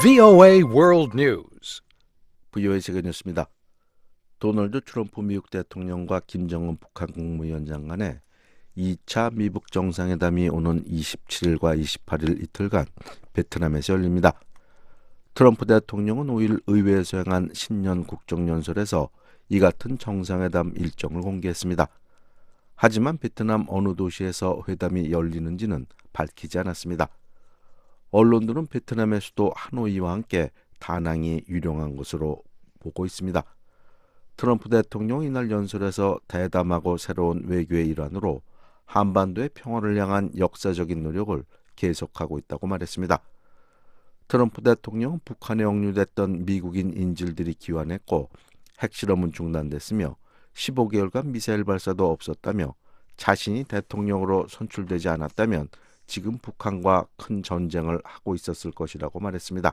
VOA World News. VOA 세계 뉴스입니다. 도널드 트럼프 미국 대통령과 김정은 북한 국무위원장 간의 2차 미북 정상회담이 오는 27일과 28일 이틀간 베트남에서 열립니다. 트럼프 대통령은 5일 의회에서 행한 신년 국정연설에서 이 같은 정상회담 일정을 공개했습니다. 하지만 베트남 어느 도시에서 회담이 열리는지는 밝히지 않았습니다. 언론들은 베트남의 수도 하노이와 함께 다낭이 유력한 것으로 보고 있습니다. 트럼프 대통령이 이날 연설에서 대담하고 새로운 외교의 일환으로 한반도의 평화를 향한 역사적인 노력을 계속하고 있다고 말했습니다. 트럼프 대통령은 북한에 억류됐던 미국인 인질들이 귀환했고 핵실험은 중단됐으며 15개월간 미사일 발사도 없었다며 자신이 대통령으로 선출되지 않았다면 지금 북한과 큰 전쟁을 하고 있었을 것이라고 말했습니다.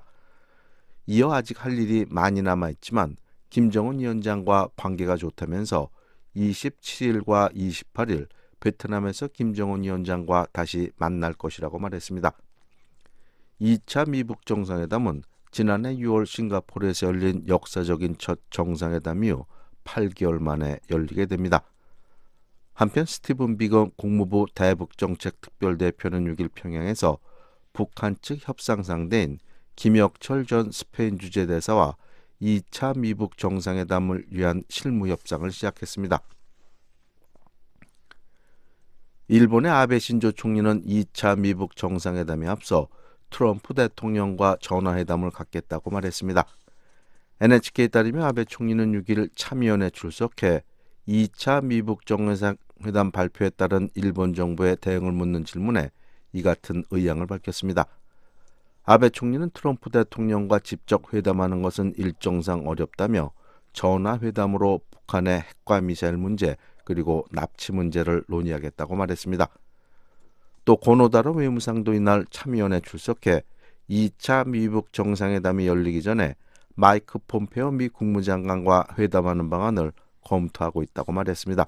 이어 아직 할 일이 많이 남아있지만 김정은 위원장과 관계가 좋다면서 27일과 28일 베트남에서 김정은 위원장과 다시 만날 것이라고 말했습니다. 2차 미북 정상회담은 지난해 6월 싱가포르에서 열린 역사적인 첫 정상회담 이후 8개월 만에 열리게 됩니다. 한편 스티븐 비건 국무부 대북정책특별대표는 6일 평양에서 북한 측 협상 상대인 김혁철 전 스페인 주재대사와 2차 미북 정상회담을 위한 실무 협상을 시작했습니다. 일본의 아베 신조 총리는 2차 미북 정상회담에 앞서 트럼프 대통령과 전화회담을 갖겠다고 말했습니다. NHK에 따르면 아베 총리는 6일 참의원에 출석해 2차 미북 정상회담 발표에 따른 일본 정부의 대응을 묻는 질문에 이 같은 의향을 밝혔습니다. 아베 총리는 트럼프 대통령과 직접 회담하는 것은 일정상 어렵다며 전화회담으로 북한의 핵과 미사일 문제 그리고 납치 문제를 논의하겠다고 말했습니다. 또 고노다로 외무상도 이날 참의원에 출석해 2차 미북 정상회담이 열리기 전에 마이크 폼페오 미 국무장관과 회담하는 방안을 검토하고 있다고 말했습니다.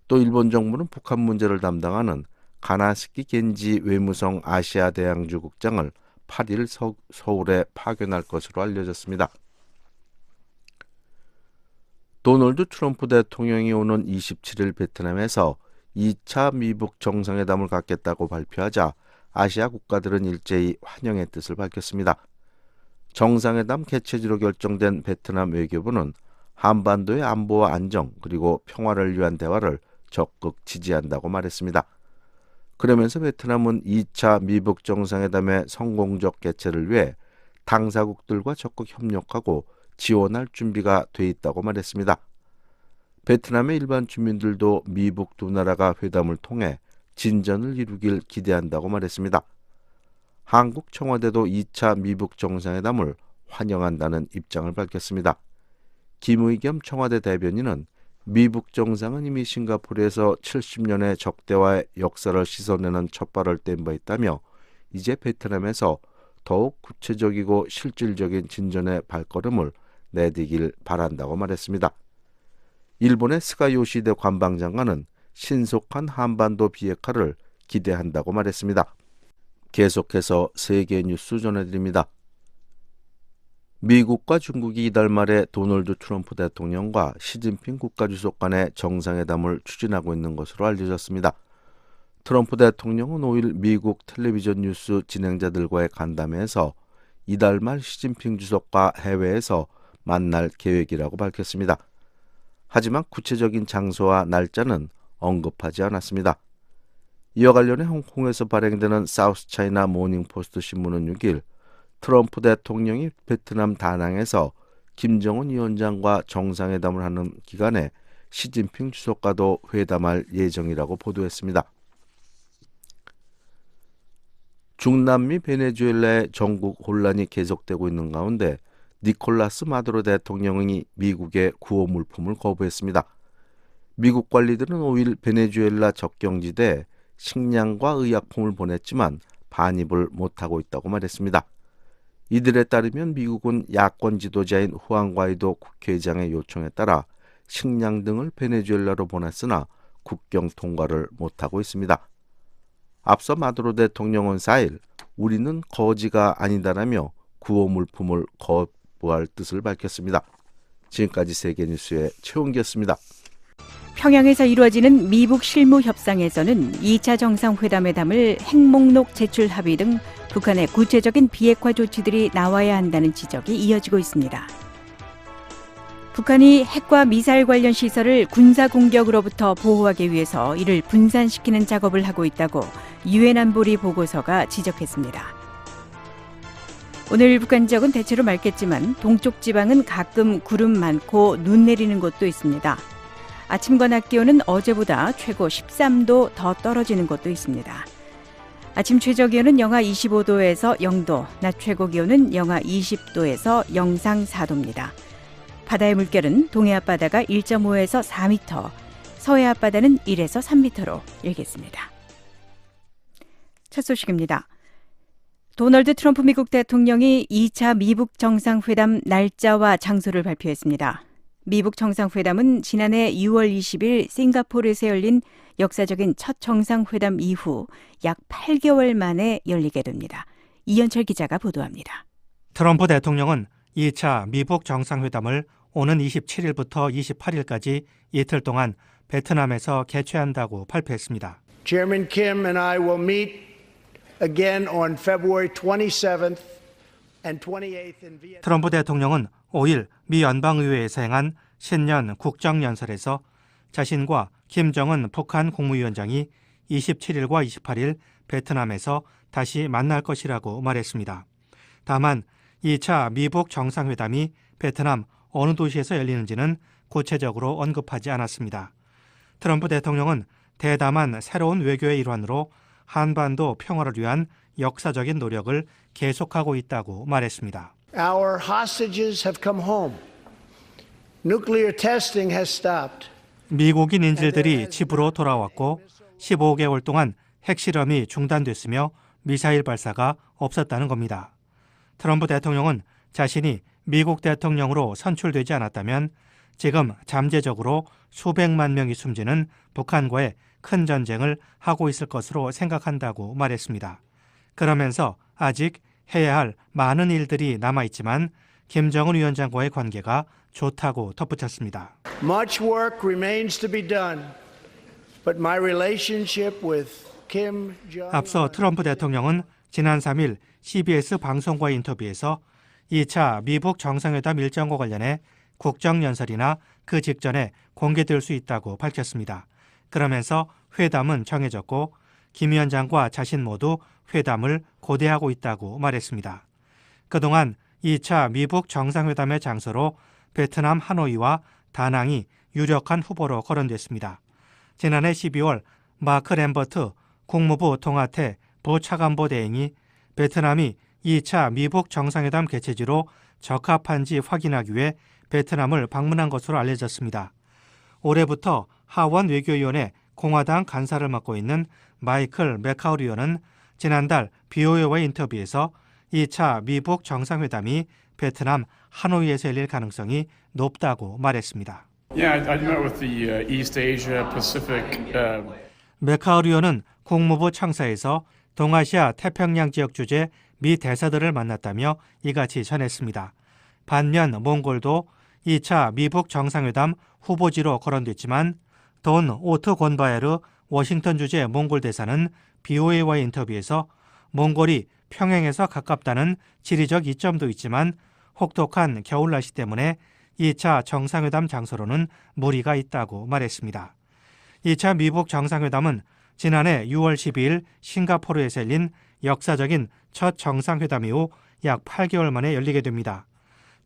또 일본 정부는 북한 문제를 담당하는 가나스키 겐지 외무성 아시아 대양주 국장을 8일 서울에 파견할 것으로 알려졌습니다. 도널드 트럼프 대통령이 오는 27일 베트남에서 2차 미북 정상회담을 갖겠다고 발표하자 아시아 국가들은 일제히 환영의 뜻을 밝혔습니다. 정상회담 개최지로 결정된 베트남 외교부는 한반도의 안보와 안정 그리고 평화를 위한 대화를 적극 지지한다고 말했습니다. 그러면서 베트남은 2차 미북 정상회담의 성공적 개최를 위해 당사국들과 적극 협력하고 지원할 준비가 돼 있다고 말했습니다. 베트남의 일반 주민들도 미북 두 나라가 회담을 통해 진전을 이루길 기대한다고 말했습니다. 한국 청와대도 2차 미북 정상회담을 환영한다는 입장을 밝혔습니다. 김의겸 청와대 대변인은 미북 정상은 이미 싱가포르에서 70년의 적대와의 역사를 씻어내는 첫발을 뗀 바 있다며 이제 베트남에서 더욱 구체적이고 실질적인 진전의 발걸음을 내디길 바란다고 말했습니다. 일본의 스가 요시히데 관방장관은 신속한 한반도 비핵화를 기대한다고 말했습니다. 계속해서 세계 뉴스 전해드립니다. 미국과 중국이 이달 말에 도널드 트럼프 대통령과 시진핑 국가주석 간의 정상회담을 추진하고 있는 것으로 알려졌습니다. 트럼프 대통령은 5일 미국 텔레비전 뉴스 진행자들과의 간담회에서 이달 말 시진핑 주석과 해외에서 만날 계획이라고 밝혔습니다. 하지만 구체적인 장소와 날짜는 언급하지 않았습니다. 이와 관련해 홍콩에서 발행되는 사우스차이나 모닝포스트 신문은 6일 트럼프 대통령이 베트남 다낭에서 김정은 위원장과 정상회담을 하는 기간에 시진핑 주석과도 회담할 예정이라고 보도했습니다. 중남미 베네수엘라의 전국 혼란이 계속되고 있는 가운데 니콜라스 마두로 대통령이 미국의 구호 물품을 거부했습니다. 미국 관리들은 5일 베네수엘라 접경지대에 식량과 의약품을 보냈지만 반입을 못하고 있다고 말했습니다. 이들에 따르면 미국은 야권 지도자인 후안 과이도 국회의장의 요청에 따라 식량 등을 베네수엘라로 보냈으나 국경 통과를 못하고 있습니다. 앞서 마두로 대통령은 4일 우리는 거지가 아니다라며 구호 물품을 거부할 뜻을 밝혔습니다. 지금까지 세계뉴스의 최홍기였습니다. 평양에서 이루어지는 미북 실무 협상에서는 2차 정상회담에 담을 핵목록 제출 합의 등 북한의 구체적인 비핵화 조치들이 나와야 한다는 지적이 이어지고 있습니다. 북한이 핵과 미사일 관련 시설을 군사 공격으로부터 보호하기 위해서 이를 분산시키는 작업을 하고 있다고 유엔 안보리 보고서가 지적했습니다. 오늘 북한 지역은 대체로 맑겠지만 동쪽 지방은 가끔 구름 많고 눈 내리는 곳도 있습니다. 아침과 낮 기온은 어제보다 최고 13도 더 떨어지는 곳도 있습니다. 아침 최저 기온은 영하 25도에서 0도, 낮 최고 기온은 영하 20도에서 영상 4도입니다. 바다의 물결은 동해 앞바다가 1.5에서 4m, 서해 앞바다는 1에서 3m로 일겠습니다. 첫 소식입니다. 도널드 트럼프 미국 대통령이 2차 미북 정상회담 날짜와 장소를 발표했습니다. 미북 정상회담은 지난해 6월 20일 싱가포르에서 열린 역사적인 첫 정상회담 이후 약 8개월 만에 열리게 됩니다. 이현철 기자가 보도합니다. 트럼프 대통령은 2차 미북 정상회담을 오는 27일부터 28일까지 이틀 동안 베트남에서 개최한다고 발표했습니다. Chairman Kim and I will meet again on February 27th and 28th in Vietnam. 트럼프 대통령은 5일 미 연방의회에서 행한 신년 국정연설에서 자신과 김정은 북한 국무위원장이 27일과 28일 베트남에서 다시 만날 것이라고 말했습니다. 다만 2차 미북 정상회담이 베트남 어느 도시에서 열리는지는 구체적으로 언급하지 않았습니다. 트럼프 대통령은 대담한 새로운 외교의 일환으로 한반도 평화를 위한 역사적인 노력을 계속하고 있다고 말했습니다. Our hostages have come home. Nuclear testing has stopped. 미국인 인질들이 집으로 돌아왔고 15개월 동안 핵실험이 중단됐으며 미사일 발사가 없었다는 겁니다. 트럼프 대통령은 자신이 미국 대통령으로 선출되지 않았다면 지금 잠재적으로 수백만 명이 숨지는 북한과의 큰 전쟁을 하고 있을 것으로 생각한다고 말했습니다. 그러면서 아직 해야 할 많은 일들이 남아있지만 김정은 위원장과의 관계가 좋다고 덧붙였습니다. Much work remains to be done, but my relationship with Kim Jong-un. 앞서 트럼프 대통령은 지난 3일 CBS 방송과의 인터뷰에서 2차 미북 정상회담 일정과 관련해 국정연설이나 그 직전에 공개될 수 있다고 밝혔습니다. 그러면서 회담은 정해졌고 김 위원장과 자신 모두 회담을 고대하고 있다고 말했습니다. 그동안 2차 미북 정상회담의 장소로 베트남 하노이와 다낭이 유력한 후보로 거론됐습니다. 지난해 12월 마크 램버트 국무부 통화태 부차관보 대행이 베트남이 2차 미북 정상회담 개최지로 적합한지 확인하기 위해 베트남을 방문한 것으로 알려졌습니다. 올해부터 하원 외교위원회 공화당 간사를 맡고 있는 마이클 맥카우 의원은 지난달 BOA와의 인터뷰에서 2차 미북 정상회담이 베트남 하노이에서 열릴 가능성이 높다고 말했습니다. Yeah, I met with the East Asia Pacific. 맥카우 의원은 국무부 청사에서 동아시아 태평양 지역 주재 미 대사들을 만났다며 이같이 전했습니다. 반면 몽골도 2차 미북 정상회담 후보지로 거론됐지만 돈 오트 곤바에르 워싱턴 주재 몽골 대사는 BOA와의 인터뷰에서 몽골이 평양에서 가깝다는 지리적 이점도 있지만 혹독한 겨울 날씨 때문에 2차 정상회담 장소로는 무리가 있다고 말했습니다. 2차 미북 정상회담은 지난해 6월 12일 싱가포르에서 열린 역사적인 첫 정상회담 이후 약 8개월 만에 열리게 됩니다.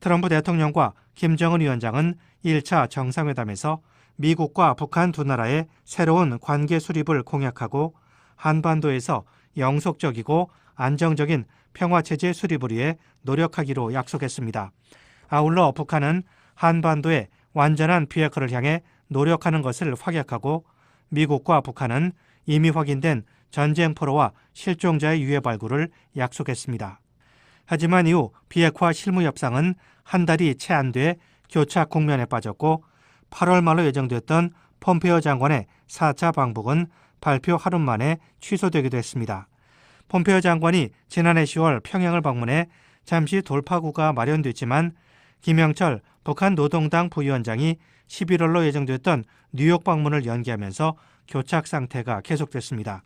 트럼프 대통령과 김정은 위원장은 1차 정상회담에서 미국과 북한 두 나라의 새로운 관계 수립을 공약하고 한반도에서 영속적이고 안정적인 평화체제 수립을 위해 노력하기로 약속했습니다. 아울러 북한은 한반도의 완전한 비핵화를 향해 노력하는 것을 확약하고 미국과 북한은 이미 확인된 전쟁 포로와 실종자의 유해 발굴을 약속했습니다. 하지만 이후 비핵화 실무 협상은 한 달이 채 안 돼 교착 국면에 빠졌고 8월 말로 예정됐던 폼페이오 장관의 4차 방북은 발표 하루 만에 취소되기도 했습니다. 폼페이오 장관이 지난해 10월 평양을 방문해 잠시 돌파구가 마련됐지만 김영철 북한 노동당 부위원장이 11월로 예정됐던 뉴욕 방문을 연기하면서 교착 상태가 계속됐습니다.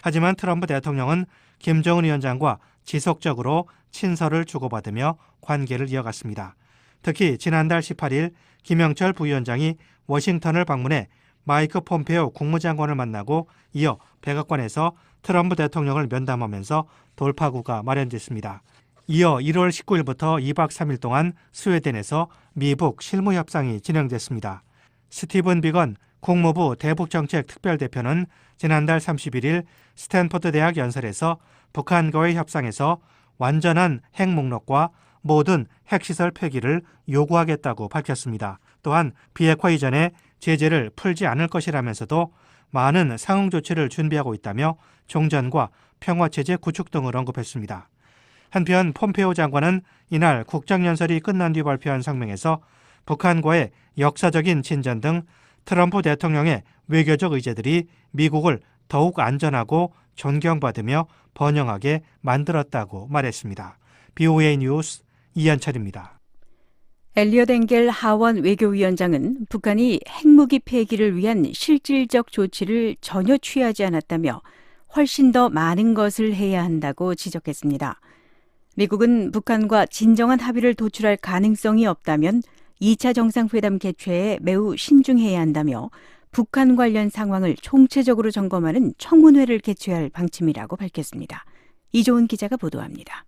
하지만 트럼프 대통령은 김정은 위원장과 지속적으로 친서를 주고받으며 관계를 이어갔습니다. 특히 지난달 18일 김영철 부위원장이 워싱턴을 방문해 마이크 폼페오 국무장관을 만나고 이어 백악관에서 트럼프 대통령을 면담하면서 돌파구가 마련됐습니다. 이어 1월 19일부터 2박 3일 동안 스웨덴에서 미북 실무협상이 진행됐습니다. 스티븐 비건 국무부 대북정책특별대표는 지난달 31일 스탠퍼드 대학 연설에서 북한과의 협상에서 완전한 핵 목록과 모든 핵시설 폐기를 요구하겠다고 밝혔습니다. 또한 비핵화 이전에 제재를 풀지 않을 것이라면서도 많은 상응 조치를 준비하고 있다며 종전과 평화체제 구축 등을 언급했습니다. 한편 폼페오 장관은 이날 국정연설이 끝난 뒤 발표한 성명에서 북한과의 역사적인 진전 등 트럼프 대통령의 외교적 의제들이 미국을 더욱 안전하고 존경받으며 번영하게 만들었다고 말했습니다. BOA 뉴스 이현철입니다. 엘리엇 엥겔 하원 외교위원장은 북한이 핵무기 폐기를 위한 실질적 조치를 전혀 취하지 않았다며 훨씬 더 많은 것을 해야 한다고 지적했습니다. 미국은 북한과 진정한 합의를 도출할 가능성이 없다면 2차 정상회담 개최에 매우 신중해야 한다며 북한 관련 상황을 총체적으로 점검하는 청문회를 개최할 방침이라고 밝혔습니다. 이조은 기자가 보도합니다.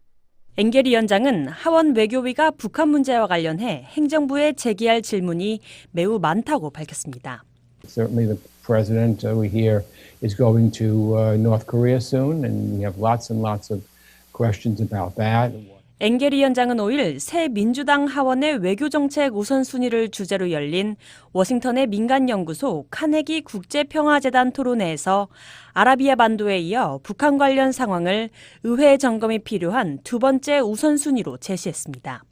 엥겔 위원장은 하원 외교위가 북한 문제와 관련해 행정부에 제기할 질문이 매우 많다고 밝혔습니다. Certainly the president we hear is going to North Korea soon and we have lots and lots of questions about that. 엥겔 위원장은 5일 새 민주당 하원의 외교정책 우선순위를 주제로 열린 워싱턴의 민간연구소 카네기 국제평화재단 토론회에서 아라비아 반도에 이어 북한 관련 상황을 의회 점검이 필요한 두 번째 우선순위로 제시했습니다.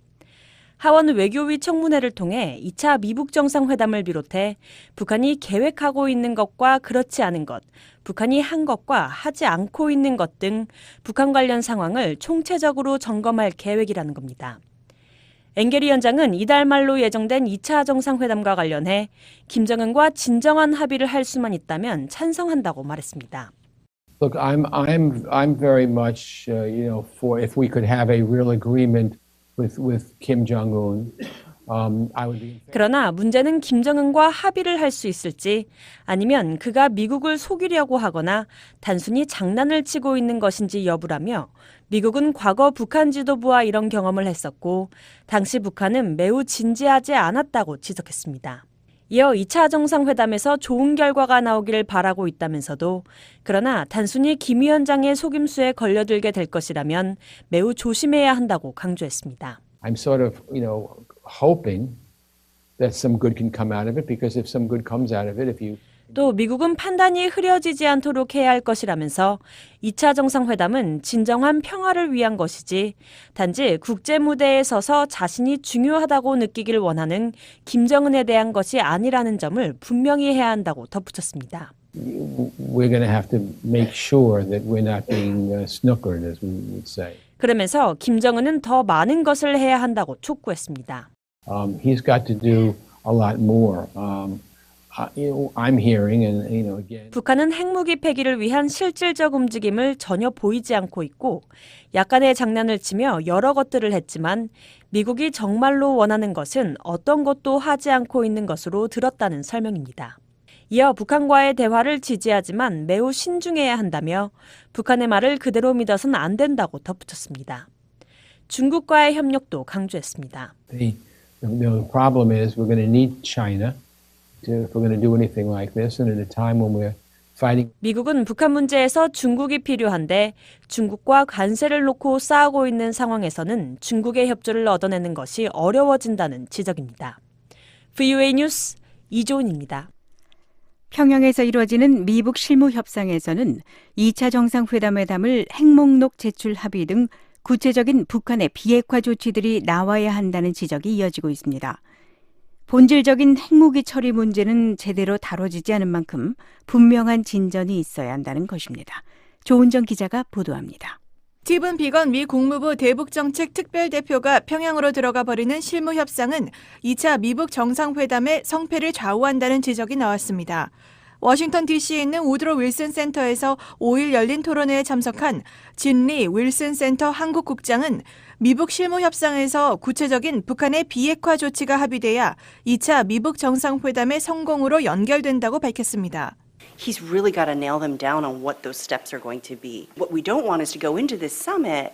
하원 외교위 청문회를 통해 2차 미북 정상회담을 비롯해 북한이 계획하고 있는 것과 그렇지 않은 것, 북한이 한 것과 하지 않고 있는 것 등 북한 관련 상황을 총체적으로 점검할 계획이라는 겁니다. 엥겔 위원장은 이달 말로 예정된 2차 정상회담과 관련해 김정은과 진정한 합의를 할 수만 있다면 찬성한다고 말했습니다. Look, I'm very much for if we could have a real agreement with Kim Jong-un. I would be. 그러나 문제는 김정은과 합의를 할 수 있을지 아니면 그가 미국을 속이려고 하거나 단순히 장난을 치고 있는 것인지 여부라며 미국은 과거 북한 지도부와 이런 경험을 했었고 당시 북한은 매우 진지하지 않았다고 지적했습니다. 이어 2차 정상회담에서 좋은 결과가 나오기를 바라고 있다면서도 그러나 단순히 김 위원장의 속임수에 걸려들게 될 것이라면 매우 조심해야 한다고 강조했습니다. I'm sort of, hoping that some good can come out of it because if some good comes out of it, if you 또 미국은 판단이 흐려지지 않도록 해야 할 것이라면서 2차 정상회담은 진정한 평화를 위한 것이지 단지 국제 무대에 서서 자신이 중요하다고 느끼길 원하는 김정은에 대한 것이 아니라는 점을 분명히 해야 한다고 덧붙였습니다. we're going to have to make sure that we're not being snookered, as we would say. 그러면서 김정은은 더 많은 것을 해야 한다고 촉구했습니다. He's got to do a lot more. I'm hearing and again. 북한은 핵무기 폐기를 위한 실질적 움직임을 전혀 보이지 않고 있고 약간의 장난을 치며 여러 것들을 했지만 미국이 정말로 원하는 것은 어떤 것도 하지 않고 있는 것으로 들었다는 설명입니다. 이어 북한과의 대화를 지지하지만 매우 신중해야 한다며 북한의 말을 그대로 믿어서는 안 된다고 덧붙였습니다. 중국과의 협력도 강조했습니다. The problem is we're going to need China if we're going to do anything like this, and at a time when we're fighting. 미국은 북한 문제에서 중국이 필요한데 중국과 관세를 놓고 싸우고 있는 상황에서는 중국의 협조를 얻어내는 것이 어려워진다는 지적입니다. VOA 뉴스 이조은입니다. 평양에서 이루어지는 미북 실무 협상에서는 2차 정상회담에 담을 핵목록 제출 합의 등 구체적인 북한의 비핵화 조치들이 나와야 한다는 지적이 이어지고 있습니다. 본질적인 핵무기 처리 문제는 제대로 다뤄지지 않은 만큼 분명한 진전이 있어야 한다는 것입니다. 조은정 기자가 보도합니다. 스티븐 비건 미 국무부 대북정책 특별대표가 평양으로 들어가 벌이는 실무 협상은 2차 미북 정상회담의 성패를 좌우한다는 지적이 나왔습니다. 워싱턴 DC에 있는 우드로 윌슨 센터에서 5일 열린 토론회에 참석한 진리 윌슨 센터 한국국장은 미북 실무 협상에서 구체적인 북한의 비핵화 조치가 합의돼야 2차 미북 정상회담의 성공으로 연결된다고 밝혔습니다. He's really got to nail them down on what those steps are going to be. What we don't want is to go into this summit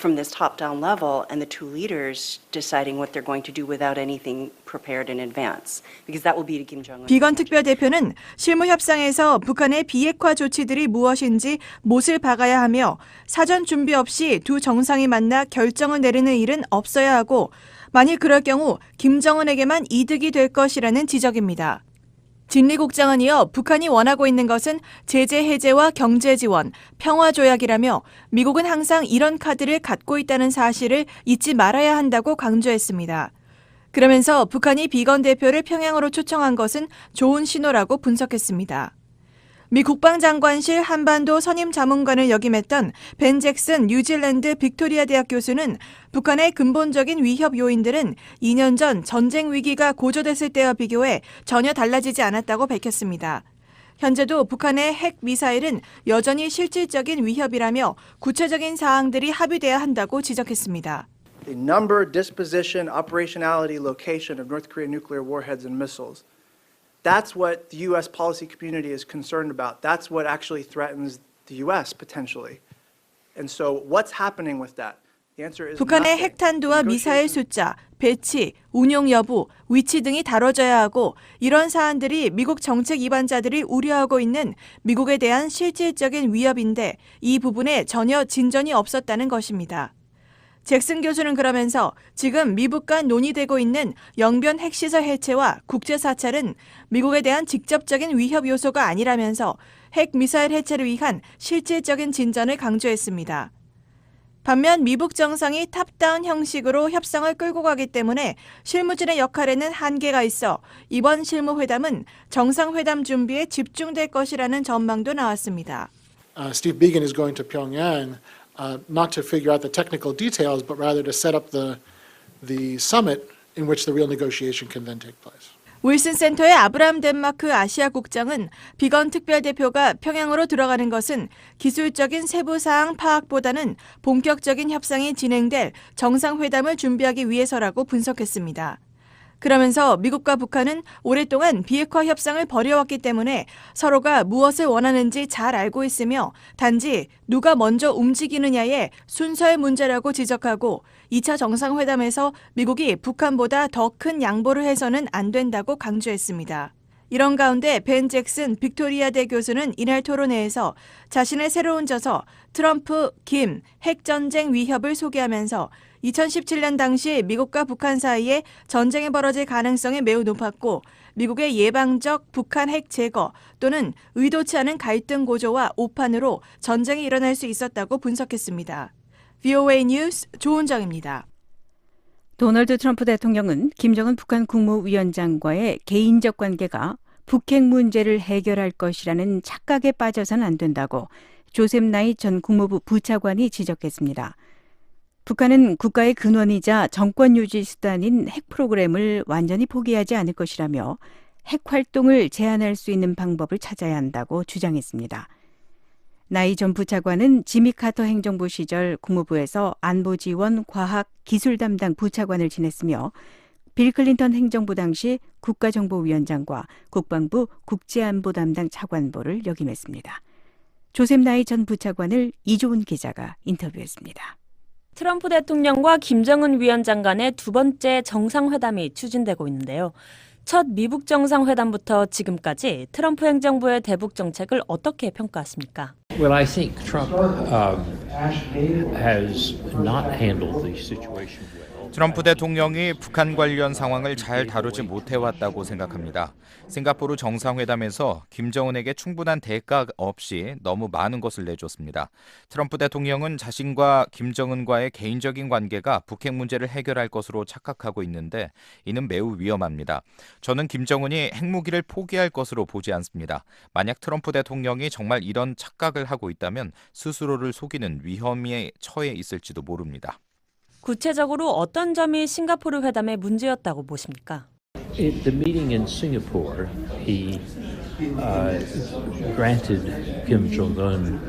from this top-down level and the two leaders deciding what they're going to do without anything prepared in advance, because that will be to Kim Jong-un. 비건 특별대표는 실무 협상에서 북한의 비핵화 조치들이 무엇인지 못을 박아야 하며 사전 준비 없이 두 정상이 만나 결정을 내리는 일은 없어야 하고 만일 그럴 경우 김정은에게만 이득이 될 것이라는 지적입니다. 진리 국장은 이어 북한이 원하고 있는 것은 제재 해제와 경제 지원, 평화 조약이라며 미국은 항상 이런 카드를 갖고 있다는 사실을 잊지 말아야 한다고 강조했습니다. 그러면서 북한이 비건 대표를 평양으로 초청한 것은 좋은 신호라고 분석했습니다. 미 국방장관실 한반도 선임 자문관을 역임했던 벤 잭슨 뉴질랜드 빅토리아 대학 교수는 북한의 근본적인 위협 요인들은 2년 전 전쟁 위기가 고조됐을 때와 비교해 전혀 달라지지 않았다고 밝혔습니다. 현재도 북한의 핵 미사일은 여전히 실질적인 위협이라며 구체적인 사항들이 합의돼야 한다고 지적했습니다. The number, disposition, operationality, location of North Korean nuclear warheads and missiles. That's what the U.S. policy community is concerned about. That's what actually threatens the U.S. potentially. And so what's happening with that? The answer is 북한의 nothing. 핵탄두와 미사일 숫자, 배치, 운용 여부, 위치 등이 다뤄져야 하고 이런 사안들이 미국 정책 입안자들이 우려하고 있는 미국에 대한 실질적인 위협인데 이 부분에 전혀 진전이 없었다는 것입니다. 잭슨 교수는 그러면서 지금 미북 간 논의되고 있는 영변 핵시설 해체와 국제 사찰은 미국에 대한 직접적인 위협 요소가 아니라면서 핵 미사일 해체를 위한 실질적인 진전을 강조했습니다. 반면 미북 정상이 탑다운 형식으로 협상을 끌고 가기 때문에 실무진의 역할에는 한계가 있어 이번 실무회담은 정상회담 준비에 집중될 것이라는 전망도 나왔습니다. Steve Biegun is going to Pyongyang not to figure out the technical details, but rather to set up the summit in which the real negotiation can then take place. 윌슨 센터의 아브라함 덴마크 아시아 국장은 비건 특별대표가 평양으로 들어가는 것은 기술적인 세부 사항 파악보다는 본격적인 협상이 진행될 정상회담을 준비하기 위해서라고 분석했습니다. 그러면서 미국과 북한은 오랫동안 비핵화 협상을 벌여왔기 때문에 서로가 무엇을 원하는지 잘 알고 있으며 단지 누가 먼저 움직이느냐의 순서의 문제라고 지적하고 2차 정상회담에서 미국이 북한보다 더 큰 양보를 해서는 안 된다고 강조했습니다. 이런 가운데 벤 잭슨 빅토리아대 교수는 이날 토론회에서 자신의 새로운 저서 트럼프, 김, 핵전쟁 위협을 소개하면서 2017년 당시 미국과 북한 사이에 전쟁이 벌어질 가능성이 매우 높았고 미국의 예방적 북한 핵 제거 또는 의도치 않은 갈등 고조와 오판으로 전쟁이 일어날 수 있었다고 분석했습니다. VOA 뉴스 조은정입니다. 도널드 트럼프 대통령은 김정은 북한 국무위원장과의 개인적 관계가 북핵 문제를 해결할 것이라는 착각에 빠져서는 안 된다고 조셉 나이 전 국무부 부차관이 지적했습니다. 북한은 국가의 근원이자 정권 유지 수단인 핵 프로그램을 완전히 포기하지 않을 것이라며 핵 활동을 제한할 수 있는 방법을 찾아야 한다고 주장했습니다. 나이 전 부차관은 지미 카터 행정부 시절 국무부에서 안보지원 과학 기술 담당 부차관을 지냈으며 빌 클린턴 행정부 당시 국가정보위원장과 국방부 국제안보 담당 차관보를 역임했습니다. 조셉 나이 전 부차관을 이조은 기자가 인터뷰했습니다. 트럼프 대통령과 김정은 위원장 간의 두 번째 정상회담이 추진되고 있는데요. 첫 미북 정상회담부터 지금까지 트럼프 행정부의 대북 정책을 어떻게 평가하십니까? Well, I think Trump has not handled the situation well. 트럼프 대통령이 북한 관련 상황을 잘 다루지 못해왔다고 생각합니다. 싱가포르 정상회담에서 김정은에게 충분한 대가 없이 너무 많은 것을 내줬습니다. 트럼프 대통령은 자신과 김정은과의 개인적인 관계가 북핵 문제를 해결할 것으로 착각하고 있는데 이는 매우 위험합니다. 저는 김정은이 핵무기를 포기할 것으로 보지 않습니다. 만약 트럼프 대통령이 정말 이런 착각을 하고 있다면 스스로를 속이는 위험에 처해 있을지도 모릅니다. 구체적으로 어떤 점이 싱가포르 회담의 문제였다고 보십니까? At the meeting in Singapore, he granted Kim Jong-un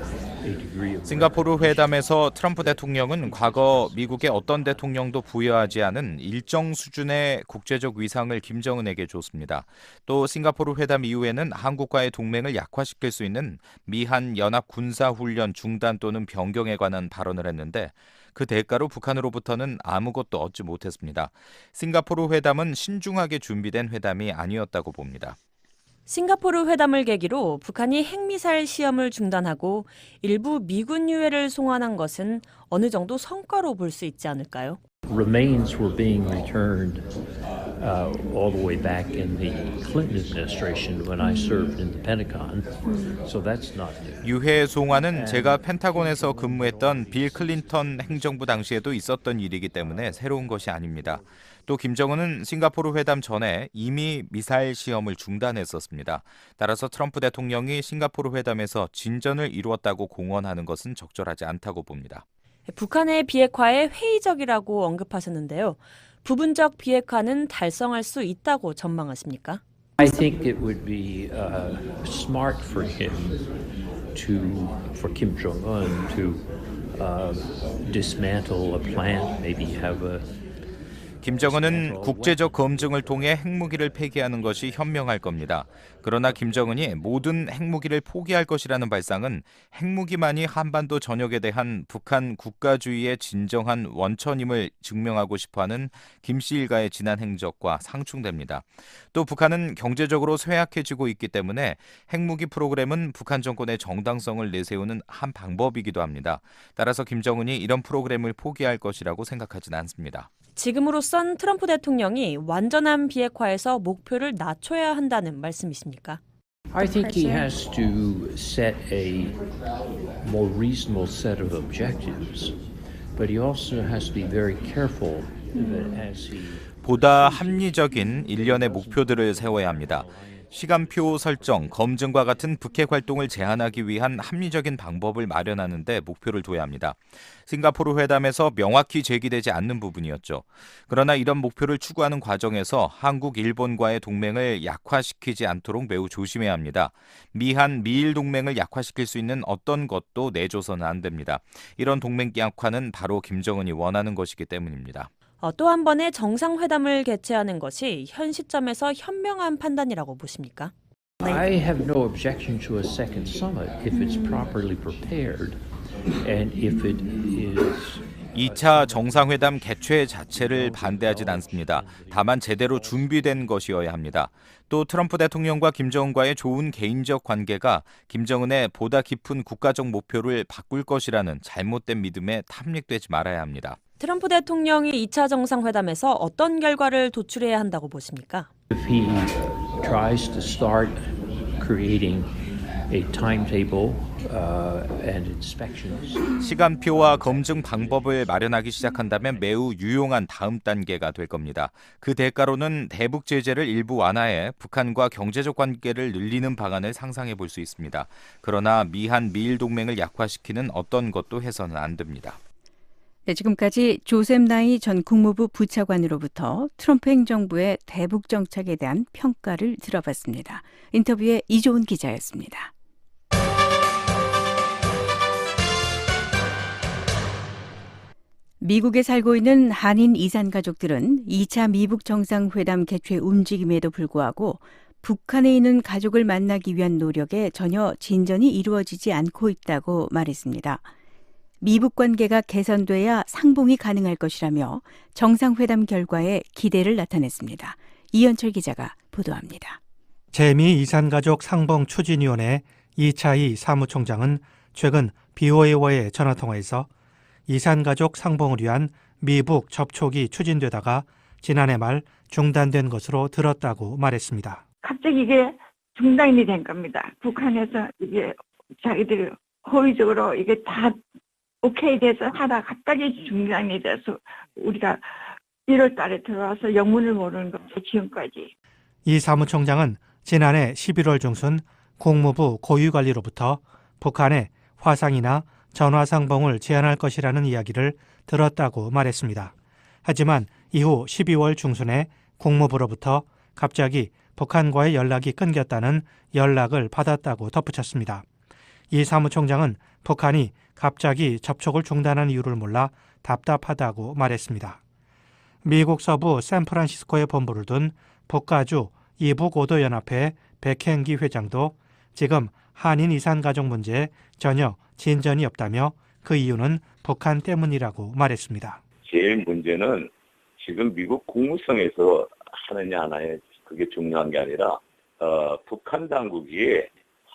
a degree of 싱가포르 회담에서 트럼프 대통령은 과거 미국의 어떤 대통령도 부여하지 않은 일정 수준의 국제적 위상을 김정은에게 줬습니다. 또 싱가포르 회담 이후에는 한국과의 동맹을 약화시킬 수 있는 미한 연합 군사훈련 중단 또는 변경에 관한 발언을 했는데 그 대가로 북한으로부터는 아무것도 얻지 못했습니다. 싱가포르 회담은 신중하게 준비된 회담이 아니었다고 봅니다. 싱가포르 회담을 계기로 북한이 핵미사일 시험을 중단하고 일부 미군 유해를 송환한 것은 어느 정도 성과로 볼 수 있지 않을까요? Remains were being returned all the way back in the Clinton administration when I served in the Pentagon. So that's not new. 유해 송환은 제가 펜타곤에서 근무했던 빌 클린턴 행정부 당시에도 있었던 일이기 때문에 새로운 것이 아닙니다. 또 김정은은 싱가포르 회담 전에 이미 미사일 시험을 중단했었습니다. 따라서 트럼프 대통령이 싱가포르 회담에서 진전을 이루었다고 공언하는 것은 적절하지 않다고 봅니다. 북한의 비핵화에 회의적이라고 언급하셨는데요. 부분적 비핵화는 달성할 수 있다고 전망하십니까? I think it would be smart for Kim Jong-un to dismantle a plant, maybe have a 김정은은 국제적 검증을 통해 핵무기를 폐기하는 것이 현명할 겁니다. 그러나 김정은이 모든 핵무기를 포기할 것이라는 발상은 핵무기만이 한반도 전역에 대한 북한 국가주의의 진정한 원천임을 증명하고 싶어하는 김씨 일가의 지난 행적과 상충됩니다. 또 북한은 경제적으로 쇠약해지고 있기 때문에 핵무기 프로그램은 북한 정권의 정당성을 내세우는 한 방법이기도 합니다. 따라서 김정은이 이런 프로그램을 포기할 것이라고 생각하지는 않습니다. 지금으로선 트럼프 대통령이 완전한 비핵화에서 목표를 낮춰야 한다는 말씀이십니까? I think he has to set a more reasonable set of objectives, but he also has to be very careful that as he 보다 합리적인 일련의 목표들을 세워야 합니다. 시간표 설정, 검증과 같은 북핵 활동을 제한하기 위한 합리적인 방법을 마련하는 데 목표를 둬야 합니다. 싱가포르 회담에서 명확히 제기되지 않는 부분이었죠. 그러나 이런 목표를 추구하는 과정에서 한국, 일본과의 동맹을 약화시키지 않도록 매우 조심해야 합니다. 미한, 미일 동맹을 약화시킬 수 있는 어떤 것도 내줘서는 안 됩니다. 이런 동맹 약화는 바로 김정은이 원하는 것이기 때문입니다. 또 한 번의 정상회담을 개최하는 것이 현 시점에서 현명한 판단이라고 보십니까? I have no objection to a second summit if it's properly prepared and if it is 2차 정상회담 개최 자체를 반대하진 않습니다. 다만 제대로 준비된 것이어야 합니다. 또 트럼프 대통령과 김정은과의 좋은 개인적 관계가 김정은의 보다 깊은 국가적 목표를 바꿀 것이라는 잘못된 믿음에 탐닉되지 말아야 합니다. 트럼프 대통령이 2차 정상회담에서 어떤 결과를 도출해야 한다고 보십니까? If he tries to start creating a timetable and inspections. 시간표와 검증 방법을 마련하기 시작한다면 매우 유용한 다음 단계가 될 겁니다. 그 대가로는 대북 제재를 일부 완화해 북한과 경제적 관계를 늘리는 방안을 상상해 볼 수 있습니다. 그러나 미한, 미일 동맹을 약화시키는 어떤 것도 해서는 안 됩니다. 네, 지금까지 조셉 나이 전 국무부 부차관으로부터 트럼프 행정부의 대북 정책에 대한 평가를 들어봤습니다. 인터뷰에 이조은 기자였습니다. 미국에 살고 있는 한인 이산 가족들은 2차 미북 정상회담 개최 움직임에도 불구하고 북한에 있는 가족을 만나기 위한 노력에 전혀 진전이 이루어지지 않고 있다고 말했습니다. 미북 관계가 개선돼야 상봉이 가능할 것이라며 정상회담 결과에 기대를 나타냈습니다. 이현철 기자가 보도합니다. 재미 이산가족 상봉 추진위원회 이차희 사무총장은 최근 BOA와의 전화통화에서 이산가족 상봉을 위한 미북 접촉이 추진되다가 지난해 말 중단된 것으로 들었다고 말했습니다. 갑자기 이게 중단이 된 겁니다. 북한에서 이게 자기들이 호의적으로 이게 다 오케이 돼서 하다 갑자기 중단이 돼서 우리가 1월 달에 들어와서 영문을 모르는 것도 지금까지. 이 사무총장은 지난해 11월 중순 국무부 고위관리로부터 북한에 화상이나 전화상봉을 제한할 것이라는 이야기를 들었다고 말했습니다. 하지만 이후 12월 중순에 국무부로부터 갑자기 북한과의 연락이 끊겼다는 연락을 받았다고 덧붙였습니다. 이 사무총장은 북한이 갑자기 접촉을 중단한 이유를 몰라 답답하다고 말했습니다. 미국 서부 샌프란시스코에 본부를 둔 북가주 이북오도연합회 백행기 회장도 지금 한인 이산가족 문제에 전혀 진전이 없다며 그 이유는 북한 때문이라고 말했습니다. 제일 문제는 지금 미국 국무성에서 하느냐 안 하느냐 그게 중요한 게 아니라 북한 당국이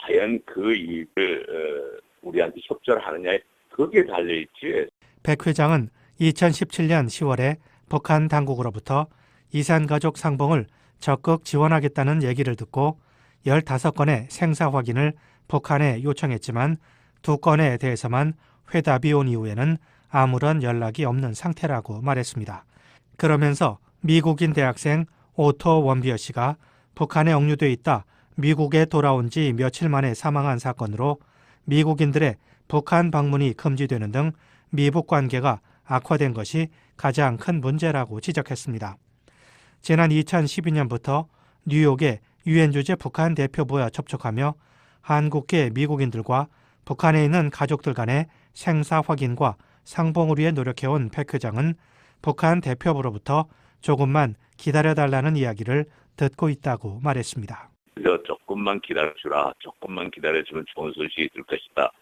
과연 그 일을 우리한테 협조를 하느냐에 그게 달려있지. 백 회장은 2017년 10월에 북한 당국으로부터 이산가족 상봉을 적극 지원하겠다는 얘기를 듣고 15건의 생사 확인을 북한에 요청했지만 2건에 대해서만 회답이 온 이후에는 아무런 연락이 없는 상태라고 말했습니다. 그러면서 미국인 대학생 오토 원비어 씨가 북한에 억류돼 있다 미국에 돌아온 지 며칠 만에 사망한 사건으로 미국인들의 북한 방문이 금지되는 등 미북 관계가 악화된 것이 가장 큰 문제라고 지적했습니다. 지난 2012년부터 뉴욕의 유엔 주재 북한 대표부와 접촉하며 한국계 미국인들과 북한에 있는 가족들 간의 생사 확인과 상봉을 위해 노력해온 백 회장은 북한 대표부로부터 조금만 기다려달라는 이야기를 듣고 있다고 말했습니다. 조금만 기다려주라. 조금만 기다려주면 좋은 소식이 있을 것이다.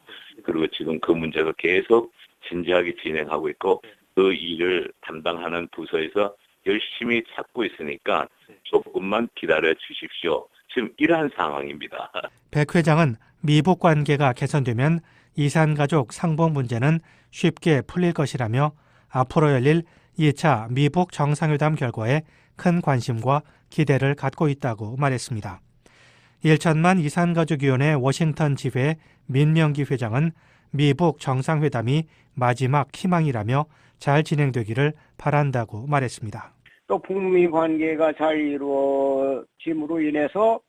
그리고 지금 그 문제가 계속 진지하게 진행하고 있고 그 일을 담당하는 부서에서 열심히 찾고 있으니까 조금만 기다려 주십시오. 지금 이러한 상황입니다. 백 회장은 미북 관계가 개선되면 이산가족 상봉 문제는 쉽게 풀릴 것이라며 앞으로 열릴 2차 미북 정상회담 결과에 큰 관심과 기대를 갖고 있다고 말했습니다. 1천만 이산가족위원회 워싱턴 지회 민명기 회장은 미북 정상회담이 마지막 희망이라며 잘 진행되기를 바란다고 말했습니다. 또 북미 관계가 잘 이루어짐으로 인해서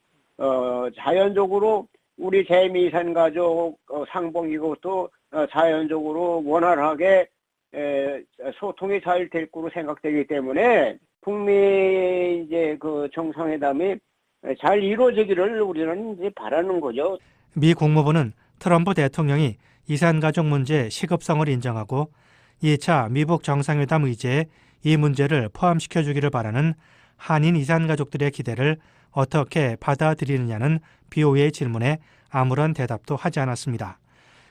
자연적으로 우리 재미이산 가족 상봉 이것도 자연적으로 원활하게 소통이 잘 될 거로 생각되기 때문에 북미 이제 그 정상회담이 잘 이루어지기를 우리는 이제 바라는 거죠. 미 국무부는 트럼프 대통령이 이산가족 문제의 시급성을 인정하고 2차 미북 정상회담 의제에 이 문제를 포함시켜주기를 바라는 한인 이산가족들의 기대를 어떻게 받아들이느냐는 BOA의 질문에 아무런 대답도 하지 않았습니다.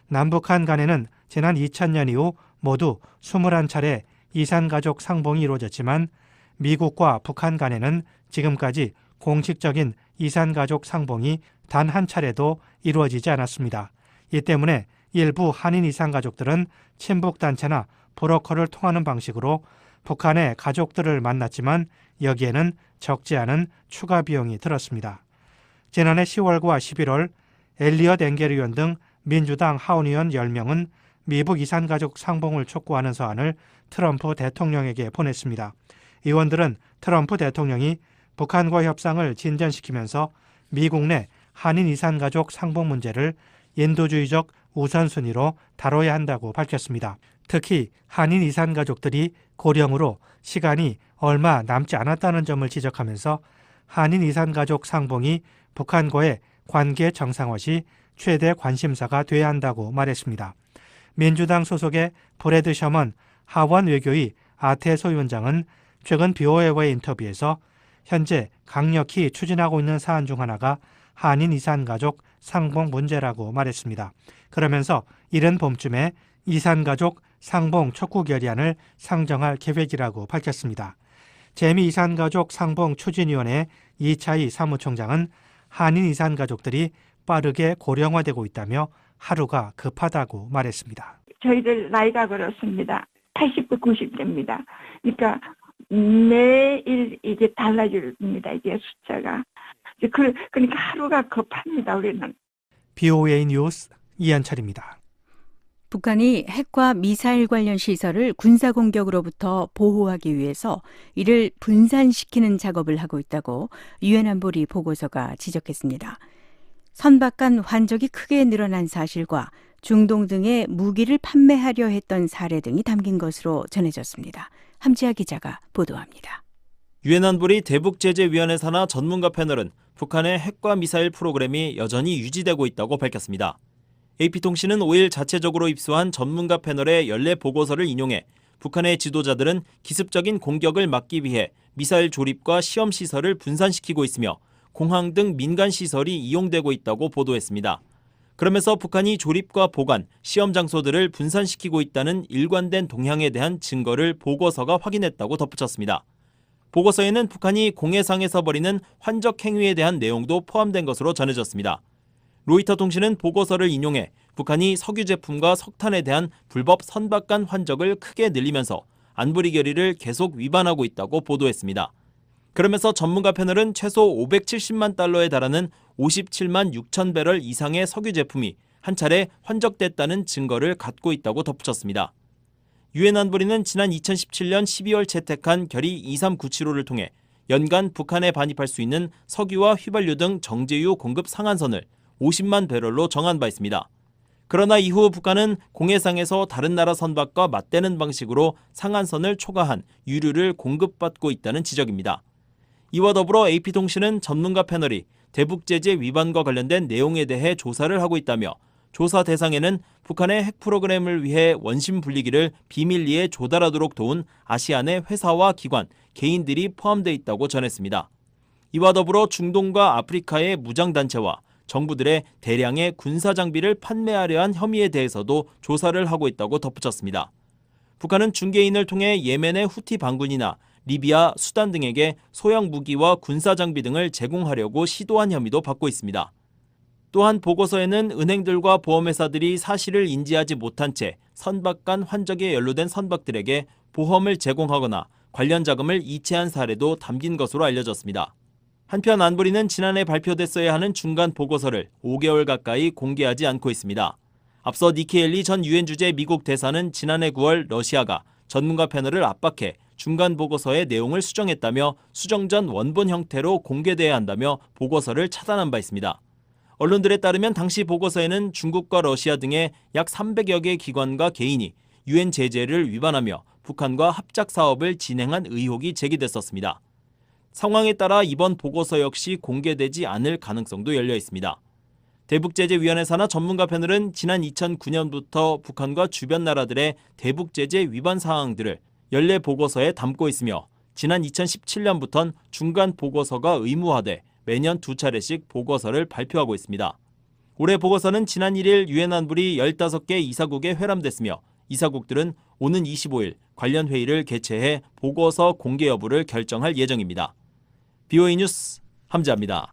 남북한 간에는 지난 2000년 이후 모두 21차례 이산가족 상봉이 이루어졌지만 미국과 북한 간에는 지금까지 공식적인 이산가족 상봉이 단 한 차례도 이루어지지 않았습니다. 이 때문에 일부 한인 이산가족들은 친북단체나 브로커를 통하는 방식으로 북한의 가족들을 만났지만 여기에는 적지 않은 추가 비용이 들었습니다. 지난해 10월과 11월 엘리엇 엥겔 의원 등 민주당 하원의원 10명은 미북 이산가족 상봉을 촉구하는 서한을 트럼프 대통령에게 보냈습니다. 의원들은 트럼프 대통령이 북한과 협상을 진전시키면서 미국 내 한인 이산가족 상봉 문제를 인도주의적 우선순위로 다뤄야 한다고 밝혔습니다. 특히 한인 이산가족들이 고령으로 시간이 얼마 남지 않았다는 점을 지적하면서 한인 이산가족 상봉이 북한과의 관계 정상화 시 최대 관심사가 돼야 한다고 말했습니다. 민주당 소속의 브래드 셔먼 하원 외교위 아태 소위원장은 최근 BOA와의 인터뷰에서 현재 강력히 추진하고 있는 사안 중 하나가 한인 이산가족 상봉 문제라고 말했습니다. 그러면서 이른 봄쯤에 이산가족 상봉 촉구 결의안을 상정할 계획이라고 밝혔습니다. 재미 이산가족 상봉 추진위원회 이차희 사무총장은 한인 이산가족들이 빠르게 고령화되고 있다며 하루가 급하다고 말했습니다. 저희들 나이가 그렇습니다. 80대, 90대입니다. 그러니까 매일 이게 달라집니다. 이게 숫자가. 그러니까 하루가 급합니다. 우리는. BOA 뉴스 이한철입니다. 북한이 핵과 미사일 관련 시설을 군사 공격으로부터 보호하기 위해서 이를 분산시키는 작업을 하고 있다고 유엔 안보리 보고서가 지적했습니다. 선박 간 환적이 크게 늘어난 사실과 중동 등에 무기를 판매하려 했던 사례 등이 담긴 것으로 전해졌습니다. 함지아 기자가 보도합니다. 유엔 안보리 대북제재위원회 산하 전문가 패널은 북한의 핵과 미사일 프로그램이 여전히 유지되고 있다고 밝혔습니다. AP통신은 5일 자체적으로 입수한 전문가 패널의 연례 보고서를 인용해 북한의 지도자들은 기습적인 공격을 막기 위해 미사일 조립과 시험 시설을 분산시키고 있으며 공항 등 민간 시설이 이용되고 있다고 보도했습니다. 그러면서 북한이 조립과 보관, 시험 장소들을 분산시키고 있다는 일관된 동향에 대한 증거를 보고서가 확인했다고 덧붙였습니다. 보고서에는 북한이 공해상에서 벌이는 환적 행위에 대한 내용도 포함된 것으로 전해졌습니다. 로이터 통신은 보고서를 인용해 북한이 석유 제품과 석탄에 대한 불법 선박 간 환적을 크게 늘리면서 안보리 결의를 계속 위반하고 있다고 보도했습니다. 그러면서 전문가 패널은 최소 570만 달러에 달하는 57만 6천 배럴 이상의 석유 제품이 한 차례 환적됐다는 증거를 갖고 있다고 덧붙였습니다. 유엔 안보리는 지난 2017년 12월 채택한 결의 23975를 통해 연간 북한에 반입할 수 있는 석유와 휘발유 등 정제유 공급 상한선을 50만 배럴로 정한 바 있습니다. 그러나 이후 북한은 공해상에서 다른 나라 선박과 맞대는 방식으로 상한선을 초과한 유류를 공급받고 있다는 지적입니다. 이와 더불어 AP통신은 전문가 패널이 대북제재 위반과 관련된 내용에 대해 조사를 하고 있다며 조사 대상에는 북한의 핵 프로그램을 위해 원심 분리기를 비밀리에 조달하도록 도운 아시안의 회사와 기관, 개인들이 포함되어 있다고 전했습니다. 이와 더불어 중동과 아프리카의 무장단체와 정부들의 대량의 군사장비를 판매하려 한 혐의에 대해서도 조사를 하고 있다고 덧붙였습니다. 북한은 중개인을 통해 예멘의 후티 반군이나 리비아, 수단 등에게 소형 무기와 군사장비 등을 제공하려고 시도한 혐의도 받고 있습니다. 또한 보고서에는 은행들과 보험회사들이 사실을 인지하지 못한 채 선박 간 환적에 연루된 선박들에게 보험을 제공하거나 관련 자금을 이체한 사례도 담긴 것으로 알려졌습니다. 한편 안보리는 지난해 발표됐어야 하는 중간 보고서를 5개월 가까이 공개하지 않고 있습니다. 앞서 니키 헬리 전 유엔 주재 미국 대사는 지난해 9월 러시아가 전문가 패널을 압박해 중간 보고서의 내용을 수정했다며 수정 전 원본 형태로 공개돼야 한다며 보고서를 차단한 바 있습니다. 언론들에 따르면 당시 보고서에는 중국과 러시아 등의 약 300여 개 기관과 개인이 유엔 제재를 위반하며 북한과 합작 사업을 진행한 의혹이 제기됐었습니다. 상황에 따라 이번 보고서 역시 공개되지 않을 가능성도 열려 있습니다. 대북제재위원회 산하 전문가 패널은 지난 2009년부터 북한과 주변 나라들의 대북제재 위반 사항들을 연례 보고서에 담고 있으며 지난 2017년부터는 중간 보고서가 의무화돼 매년 2차례씩 보고서를 발표하고 있습니다. 올해 보고서는 지난 1일 유엔 안보리 15개 이사국에 회람됐으며 이사국들은 오는 25일 관련 회의를 개최해 보고서 공개 여부를 결정할 예정입니다. BOA 뉴스 함지아입니다.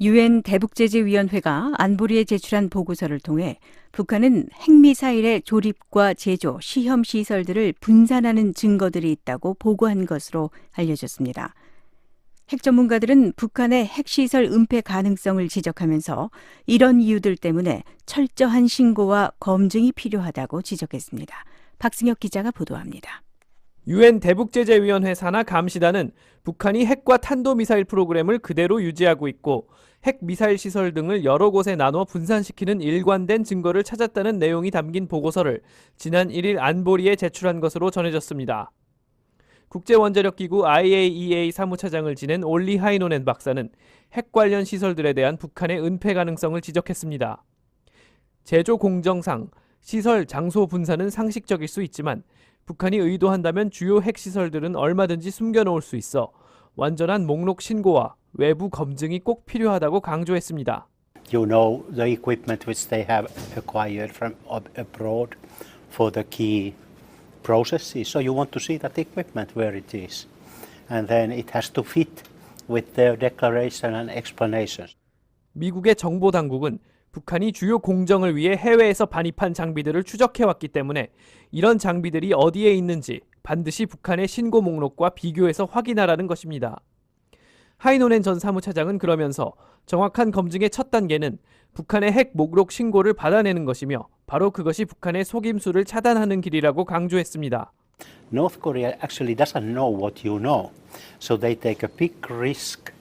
유엔 대북제재위원회가 안보리에 제출한 보고서를 통해 북한은 핵미사일의 조립과 제조, 시험 시설들을 분산하는 증거들이 있다고 보고한 것으로 알려졌습니다. 핵 전문가들은 북한의 핵시설 은폐 가능성을 지적하면서 이런 이유들 때문에 철저한 신고와 검증이 필요하다고 지적했습니다. 박승혁 기자가 보도합니다. 유엔 대북제재위원회 산하 감시단은 북한이 핵과 탄도미사일 프로그램을 그대로 유지하고 있고 핵미사일 시설 등을 여러 곳에 나눠 분산시키는 일관된 증거를 찾았다는 내용이 담긴 보고서를 지난 1일 안보리에 제출한 것으로 전해졌습니다. 국제원자력기구 IAEA 사무차장을 지낸 올리 하이노넨 박사는 핵 관련 시설들에 대한 북한의 은폐 가능성을 지적했습니다. 제조 공정상 시설 장소 분산은 상식적일 수 있지만 북한이 의도한다면 주요 핵시설들은 얼마든지 숨겨놓을 수 있어 완전한 목록 신고와 외부 검증이 꼭 필요하다고 강조했습니다. You know the equipment which they have acquired from abroad for the key processes. So you want to see that equipment where it is. And then it has to fit with their declaration and explanations. 미국의 정보 당국은 북한이 주요 공정을 위해 해외에서 반입한 장비들을 추적해왔기 때문에 이런 장비들이 어디에 있는지 반드시 북한의 신고 목록과 비교해서 확인하라는 것입니다. 하이노넨 전 사무차장은 그러면서 정확한 검증의 첫 단계는 북한의 핵 목록 신고를 받아내는 것이며 바로 그것이 북한의 속임수를 차단하는 길이라고 강조했습니다. North Korea actually doesn't know what you know, so they take a big risk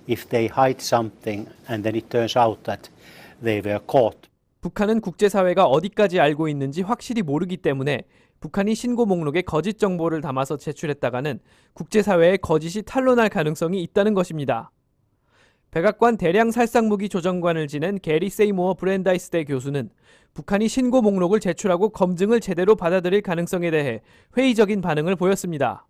if they hide something and then it turns out that they were caught. 북한은 국제사회가 어디까지 알고 있는지 확실히 모르기 때문에 북한이 신고 목록에 거짓 정보를 담아서 제출했다가는 국제사회의 거짓이 탄로날 가능성이 있다는 것입니다. 백악관 대량 살상무기 조정관을 지낸 게리 세이모어 브랜다이스대 교수는 북한이 신고 목록을 제출하고 검증을 제대로 받아들일 가능성에 대해 회의적인 반응을 보였습니다.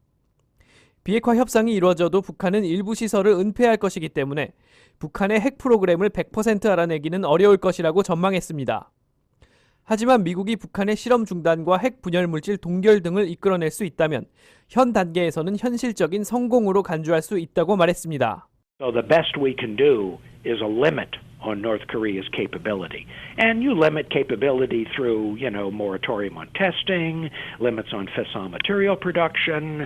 비핵화 협상이 이루어져도 북한은 일부 시설을 은폐할 것이기 때문에 북한의 핵 프로그램을 100% 알아내기는 어려울 것이라고 전망했습니다. 하지만 미국이 북한의 실험 중단과 핵 분열 물질 동결 등을 이끌어낼 수 있다면 현 단계에서는 현실적인 성공으로 간주할 수 있다고 말했습니다. So the best we can do is a limit on North Korea's capability. And you limit capability through, moratorium on testing, limits on fissile material production,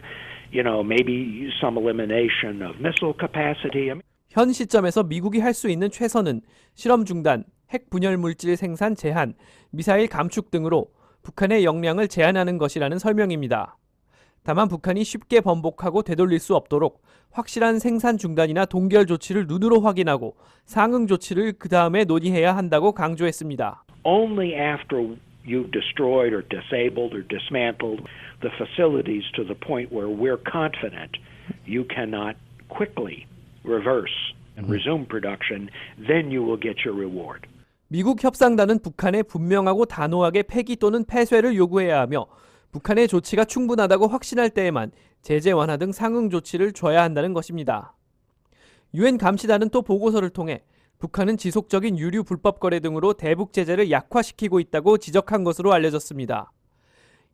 maybe some elimination of missile capacity. 현 시점에서 미국이 할 수 있는 최선은 실험 중단, 핵 분열 물질 생산 제한, 미사일 감축 등으로 북한의 역량을 제한하는 것이라는 설명입니다. 다만 북한이 쉽게 번복하고 되돌릴 수 없도록 확실한 생산 중단이나 동결 조치를 눈으로 확인하고 상응 조치를 그 다음에 논의해야 한다고 강조했습니다. Only after you've destroyed or disabled or dismantled the facilities to the point where we're confident you cannot quickly reverse and resume production, then you will get your reward. 미국 협상단은 북한에 분명하고 단호하게 폐기 또는 폐쇄를 요구해야 하며 북한의 조치가 충분하다고 확신할 때에만 제재 완화 등 상응 조치를 줘야 한다는 것입니다. 유엔 감시단은 또 보고서를 통해 북한은 지속적인 유류 불법 거래 등으로 대북 제재를 약화시키고 있다고 지적한 것으로 알려졌습니다.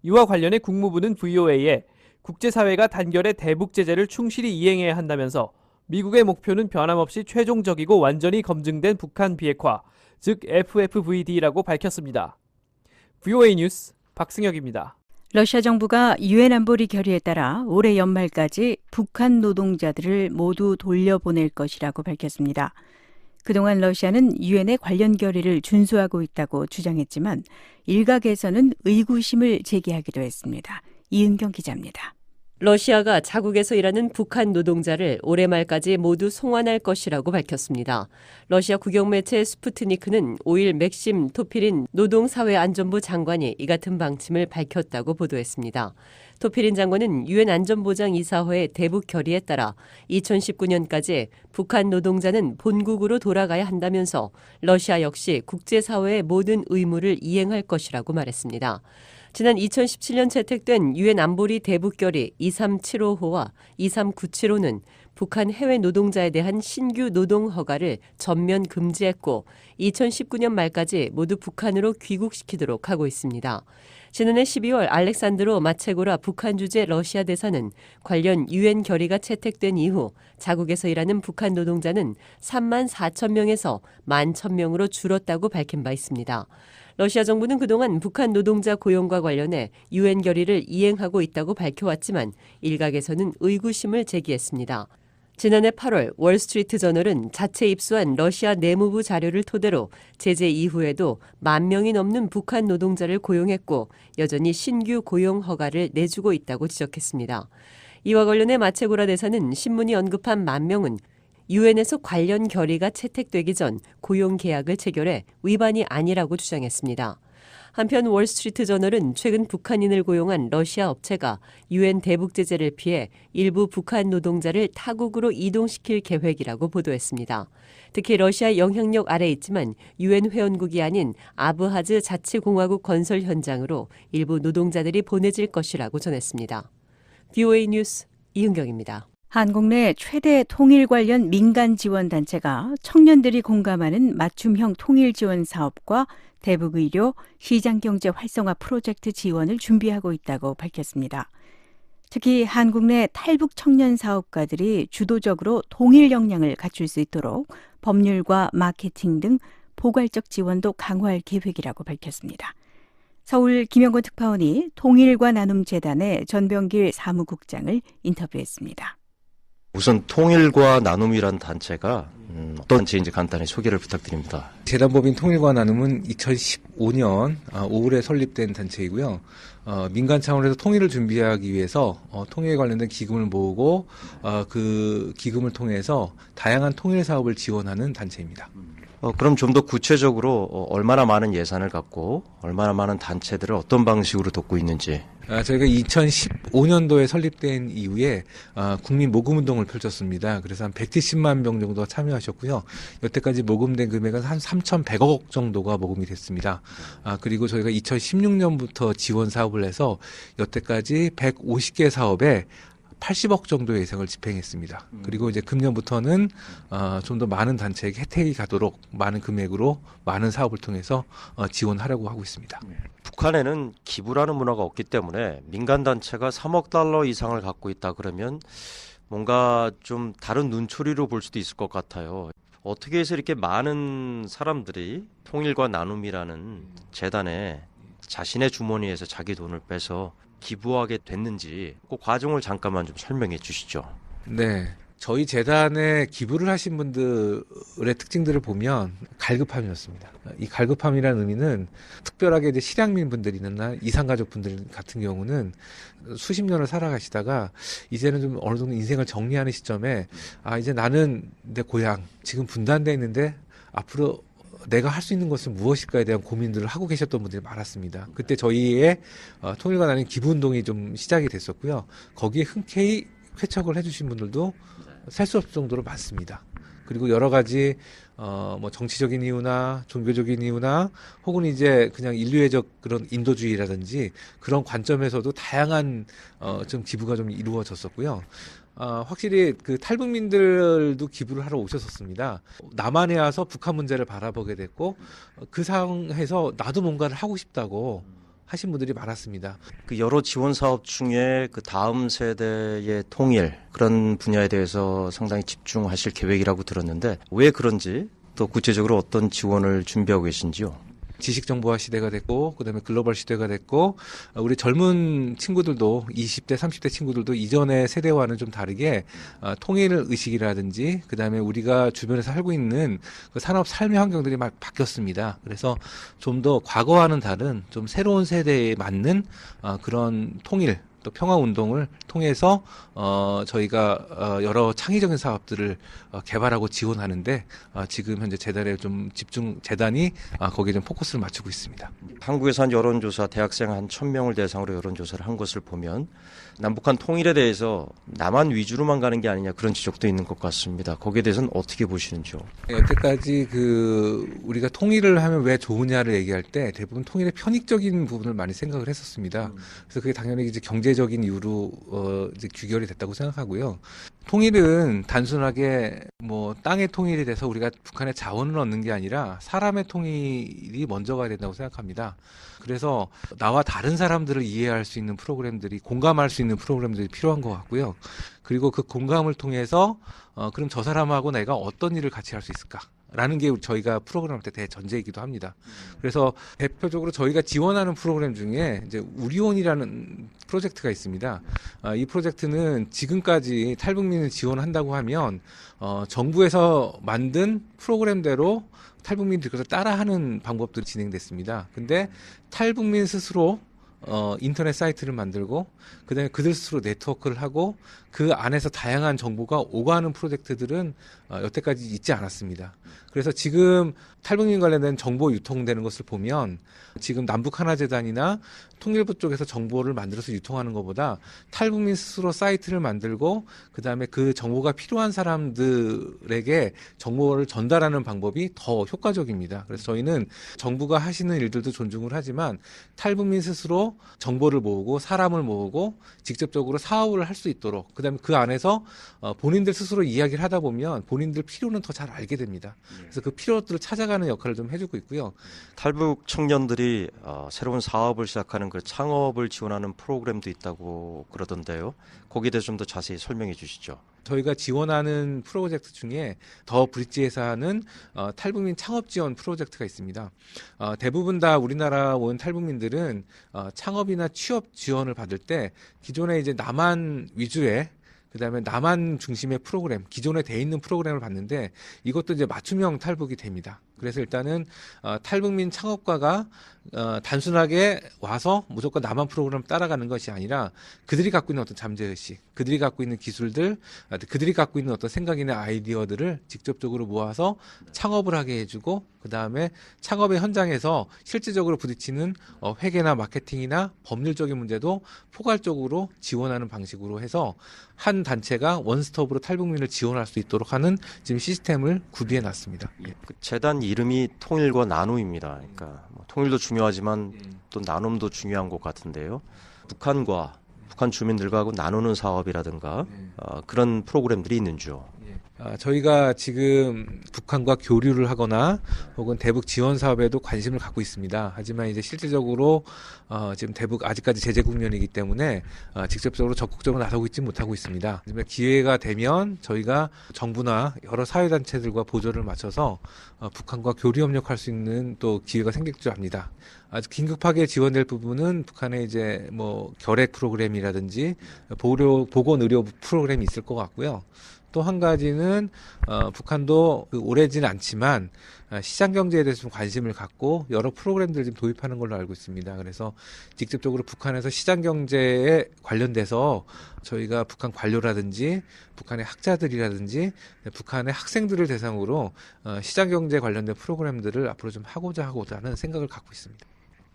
이와 관련해 국무부는 VOA에 국제사회가 단결에 대북 제재를 충실히 이행해야 한다면서 미국의 목표는 변함없이 최종적이고 완전히 검증된 북한 비핵화, 즉 FFVD라고 밝혔습니다. VOA 뉴스 박승혁입니다. 러시아 정부가 유엔 안보리 결의에 따라 올해 연말까지 북한 노동자들을 모두 돌려보낼 것이라고 밝혔습니다. 그동안 러시아는 유엔의 관련 결의를 준수하고 있다고 주장했지만 일각에서는 의구심을 제기하기도 했습니다. 이은경 기자입니다. 러시아가 자국에서 일하는 북한 노동자를 올해 말까지 모두 송환할 것이라고 밝혔습니다. 러시아 국영매체 스푸트니크는 5일 맥심 토피린 노동사회안전부 장관이 이 같은 방침을 밝혔다고 보도했습니다. 토피린 장관은 유엔 안전보장이사회의 대북 결의에 따라 2019년까지 북한 노동자는 본국으로 돌아가야 한다면서 러시아 역시 국제사회의 모든 의무를 이행할 것이라고 말했습니다. 지난 2017년 채택된 유엔 안보리 대북결의 23755와 23975는 북한 해외 노동자에 대한 신규 노동 허가를 전면 금지했고 2019년 말까지 모두 북한으로 귀국시키도록 하고 있습니다. 지난해 12월 알렉산드로 마체고라 북한 주재 러시아 대사는 관련 유엔 결의가 채택된 이후 자국에서 일하는 북한 노동자는 3만 4천 명에서 1만 1천 명으로 줄었다고 밝힌 바 있습니다. 러시아 정부는 그동안 북한 노동자 고용과 관련해 유엔 결의를 이행하고 있다고 밝혀왔지만 일각에서는 의구심을 제기했습니다. 지난해 8월 월스트리트 저널은 자체 입수한 러시아 내무부 자료를 토대로 제재 이후에도 1만 명이 넘는 북한 노동자를 고용했고 여전히 신규 고용 허가를 내주고 있다고 지적했습니다. 이와 관련해 마체고라 대사는 신문이 언급한 1만 명은 유엔에서 관련 결의가 채택되기 전 고용 계약을 체결해 위반이 아니라고 주장했습니다. 한편 월스트리트 저널은 최근 북한인을 고용한 러시아 업체가 유엔 대북 제재를 피해 일부 북한 노동자를 타국으로 이동시킬 계획이라고 보도했습니다. 특히 러시아 영향력 아래 있지만 유엔 회원국이 아닌 아브하즈 자치공화국 건설 현장으로 일부 노동자들이 보내질 것이라고 전했습니다. VOA 뉴스 이은경입니다. 한국 내 최대 통일 관련 민간 지원 단체가 청년들이 공감하는 맞춤형 통일 지원 사업과 대북 의료, 시장 경제 활성화 프로젝트 지원을 준비하고 있다고 밝혔습니다. 특히 한국 내 탈북 청년 사업가들이 주도적으로 통일 역량을 갖출 수 있도록 법률과 마케팅 등 포괄적 지원도 강화할 계획이라고 밝혔습니다. 서울 김영건 특파원이 통일과 나눔재단의 전병길 사무국장을 인터뷰했습니다. 우선 통일과 나눔이란 단체가 어떤 단체인지 간단히 소개를 부탁드립니다. 재단법인 통일과 나눔은 2015년 5월에 설립된 단체이고요. 민간 차원에서 통일을 준비하기 위해서 통일에 관련된 기금을 모으고 그 기금을 통해서 다양한 통일 사업을 지원하는 단체입니다. 그럼 좀 더 구체적으로 얼마나 많은 예산을 갖고 얼마나 많은 단체들을 어떤 방식으로 돕고 있는지. 저희가 2015년도에 설립된 이후에 국민 모금운동을 펼쳤습니다. 그래서 한 170만 명 정도가 참여하셨고요. 여태까지 모금된 금액은 한 3,100억 정도가 모금이 됐습니다. 그리고 저희가 2016년부터 지원 사업을 해서 여태까지 150개 사업에 80억 정도의 예상을 집행했습니다. 그리고 이제 금년부터는 좀 더 많은 단체에게 혜택이 가도록 많은 금액으로 많은 사업을 통해서 지원하려고 하고 있습니다. 북한에는 기부라는 문화가 없기 때문에 민간 단체가 3억 달러 이상을 갖고 있다 그러면 뭔가 좀 다른 눈초리로 볼 수도 있을 것 같아요. 어떻게 해서 이렇게 많은 사람들이 통일과 나눔이라는 재단에 자신의 주머니에서 자기 돈을 빼서 기부하게 됐는지 그 과정을 잠깐만 좀 설명해 주시죠. 네. 저희 재단에 기부를 하신 분들의 특징들을 보면 갈급함이었습니다. 이 갈급함이라는 의미는 특별하게 이제 실향민 분들이나 이산가족 분들 같은 경우는 수십 년을 살아가시다가 이제는 좀 어느 정도 인생을 정리하는 시점에 이제 나는 내 고향 지금 분단돼 있는데 앞으로 내가 할 수 있는 것은 무엇일까에 대한 고민들을 하고 계셨던 분들이 많았습니다. 그때 저희의 통일과 나눔 기부운동이 좀 시작이 됐었고요. 거기에 흔쾌히 쾌척을 해주신 분들도 셀 수 없을 정도로 많습니다. 그리고 여러 가지 뭐 정치적인 이유나 종교적인 이유나 혹은 이제 그냥 인류애적 그런 인도주의라든지 그런 관점에서도 다양한 좀 기부가 좀 이루어졌었고요. 확실히 그 탈북민들도 기부를 하러 오셨었습니다. 남한에 와서 북한 문제를 바라보게 됐고 그 상황에서 나도 뭔가를 하고 싶다고 하신 분들이 많았습니다. 그 여러 지원 사업 중에 그 다음 세대의 통일 그런 분야에 대해서 상당히 집중하실 계획이라고 들었는데 왜 그런지 또 구체적으로 어떤 지원을 준비하고 계신지요? 지식정보화 시대가 됐고 그다음에 글로벌 시대가 됐고 우리 젊은 친구들도 20대 30대 친구들도 이전의 세대와는 좀 다르게 통일 의식이라든지 그다음에 우리가 주변에서 살고 있는 그 산업 삶의 환경들이 막 바뀌었습니다. 그래서 좀 더 과거와는 다른 좀 새로운 세대에 맞는 그런 통일 또 평화운동을 통해서 저희가 여러 창의적인 사업들을 개발하고 지원하는데 지금 현재 재단에 좀 재단이 거기에 좀 포커스를 맞추고 있습니다. 한국에서 한 여론조사 대학생 한 1,000명을 대상으로 여론조사를 한 것을 보면 남북한 통일에 대해서 남한 위주로만 가는 게 아니냐 그런 지적도 있는 것 같습니다. 거기에 대해서는 어떻게 보시는지요? 여태까지 우리가 통일을 하면 왜 좋으냐를 얘기할 때 대부분 통일의 편익적인 부분을 많이 생각을 했었습니다. 그래서 그게 당연히 이제 경제적인 이유로 이제 귀결이 됐다고 생각하고요. 통일은 단순하게 뭐 땅의 통일이 돼서 우리가 북한의 자원을 얻는 게 아니라 사람의 통일이 먼저 가야 된다고 생각합니다. 그래서 나와 다른 사람들을 이해할 수 있는 프로그램들이 공감할 수 있는 프로그램들이 필요한 것 같고요. 그리고 그 공감을 통해서 그럼 저 사람하고 내가 어떤 일을 같이 할 수 있을까? 라는 게 저희가 프로그램 할 때 대전제이기도 합니다. 그래서 대표적으로 저희가 지원하는 프로그램 중에 이제 우리온이라는 프로젝트가 있습니다. 이 프로젝트는 지금까지 탈북민을 지원한다고 하면 정부에서 만든 프로그램대로 탈북민들이 그것을 따라하는 방법들이 진행됐습니다. 근데 탈북민 스스로 인터넷 사이트를 만들고 그다음에 그들 스스로 네트워크를 하고 그 안에서 다양한 정보가 오가는 프로젝트들은 여태까지 있지 않았습니다. 그래서 지금 탈북민 관련된 정보 유통되는 것을 보면 지금 남북하나재단이나 통일부 쪽에서 정보를 만들어서 유통하는 것보다 탈북민 스스로 사이트를 만들고 그다음에 그 정보가 필요한 사람들에게 정보를 전달하는 방법이 더 효과적입니다. 그래서 저희는 정부가 하시는 일들도 존중을 하지만 탈북민 스스로 정보를 모으고 사람을 모으고 직접적으로 사업을 할 수 있도록 그다음에 그 안에서 본인들 스스로 이야기를 하다 보면 본인들 필요는 더 잘 알게 됩니다. 그래서 그 필요들을 찾아가는 역할을 좀 해주고 있고요. 탈북 청년들이 새로운 사업을 시작하는 그 창업을 지원하는 프로그램도 있다고 그러던데요. 거기에 대해서 좀 더 자세히 설명해 주시죠. 저희가 지원하는 프로젝트 중에 더 브릿지에서 하는 탈북민 창업 지원 프로젝트가 있습니다. 대부분 다 우리나라 온 탈북민들은 창업이나 취업 지원을 받을 때 기존에 이제 남한 위주의 그다음에 남한 중심의 프로그램, 기존에 돼 있는 프로그램을 받는데 이것도 이제 맞춤형 탈북이 됩니다. 그래서 일단은 탈북민 창업가가 단순하게 와서 무조건 남한 프로그램 따라가는 것이 아니라 그들이 갖고 있는 어떤 잠재의식, 그들이 갖고 있는 기술들, 그들이 갖고 있는 어떤 생각이나 아이디어들을 직접적으로 모아서 창업을 하게 해주고 그 다음에 창업의 현장에서 실질적으로 부딪히는 회계나 마케팅이나 법률적인 문제도 포괄적으로 지원하는 방식으로 해서 한 단체가 원스톱으로 탈북민을 지원할 수 있도록 하는 지금 시스템을 구비해 놨습니다. 그 재단 이름이 통일과 나눔입니다. 그러니까 뭐 통일도 중요하지만 또 나눔도 중요한 것 같은데요. 북한과 북한 주민들과 나누는 사업이라든가 그런 프로그램들이 있는지요? 저희가 지금 북한과 교류를 하거나 혹은 대북 지원 사업에도 관심을 갖고 있습니다. 하지만 이제 실질적으로 지금 대북 아직까지 제재 국면이기 때문에 직접적으로 적극적으로 나서고 있지 못하고 있습니다. 기회가 되면 저희가 정부나 여러 사회단체들과 보조를 맞춰서 북한과 교류 협력할 수 있는 또 기회가 생길 줄 압니다. 아주 긴급하게 지원될 부분은 북한의 이제 뭐 결핵 프로그램이라든지 보건 의료 프로그램이 있을 것 같고요. 또 한 가지는 북한도 오래지는 않지만 시장 경제에 대해서 좀 관심을 갖고 여러 프로그램들을 지금 도입하는 걸로 알고 있습니다. 그래서 직접적으로 북한에서 시장 경제에 관련돼서 저희가 북한 관료라든지 북한의 학자들이라든지 북한의 학생들을 대상으로 시장 경제 관련된 프로그램들을 앞으로 좀 하고자 하는 생각을 갖고 있습니다.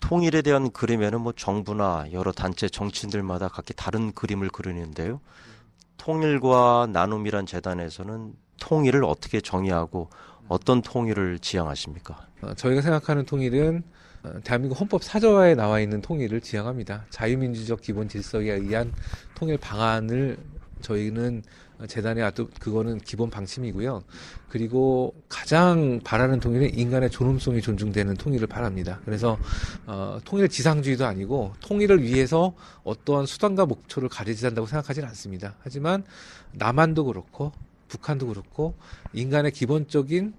통일에 대한 그림에는 뭐 정부나 여러 단체 정치인들마다 각기 다른 그림을 그리는데요. 통일과 나눔이란 재단에서는 통일을 어떻게 정의하고 어떤 통일을 지향하십니까? 저희가 생각하는 통일은 대한민국 헌법 4조에 나와 있는 통일을 지향합니다. 자유민주적 기본 질서에 의한 통일 방안을 저희는 재단의 그거는 기본 방침이고요. 그리고 가장 바라는 통일은 인간의 존엄성이 존중되는 통일을 바랍니다. 그래서 통일 지상주의도 아니고 통일을 위해서 어떠한 수단과 목표를 가리지 한다고 생각하지는 않습니다. 하지만 남한도 그렇고 북한도 그렇고 인간의 기본적인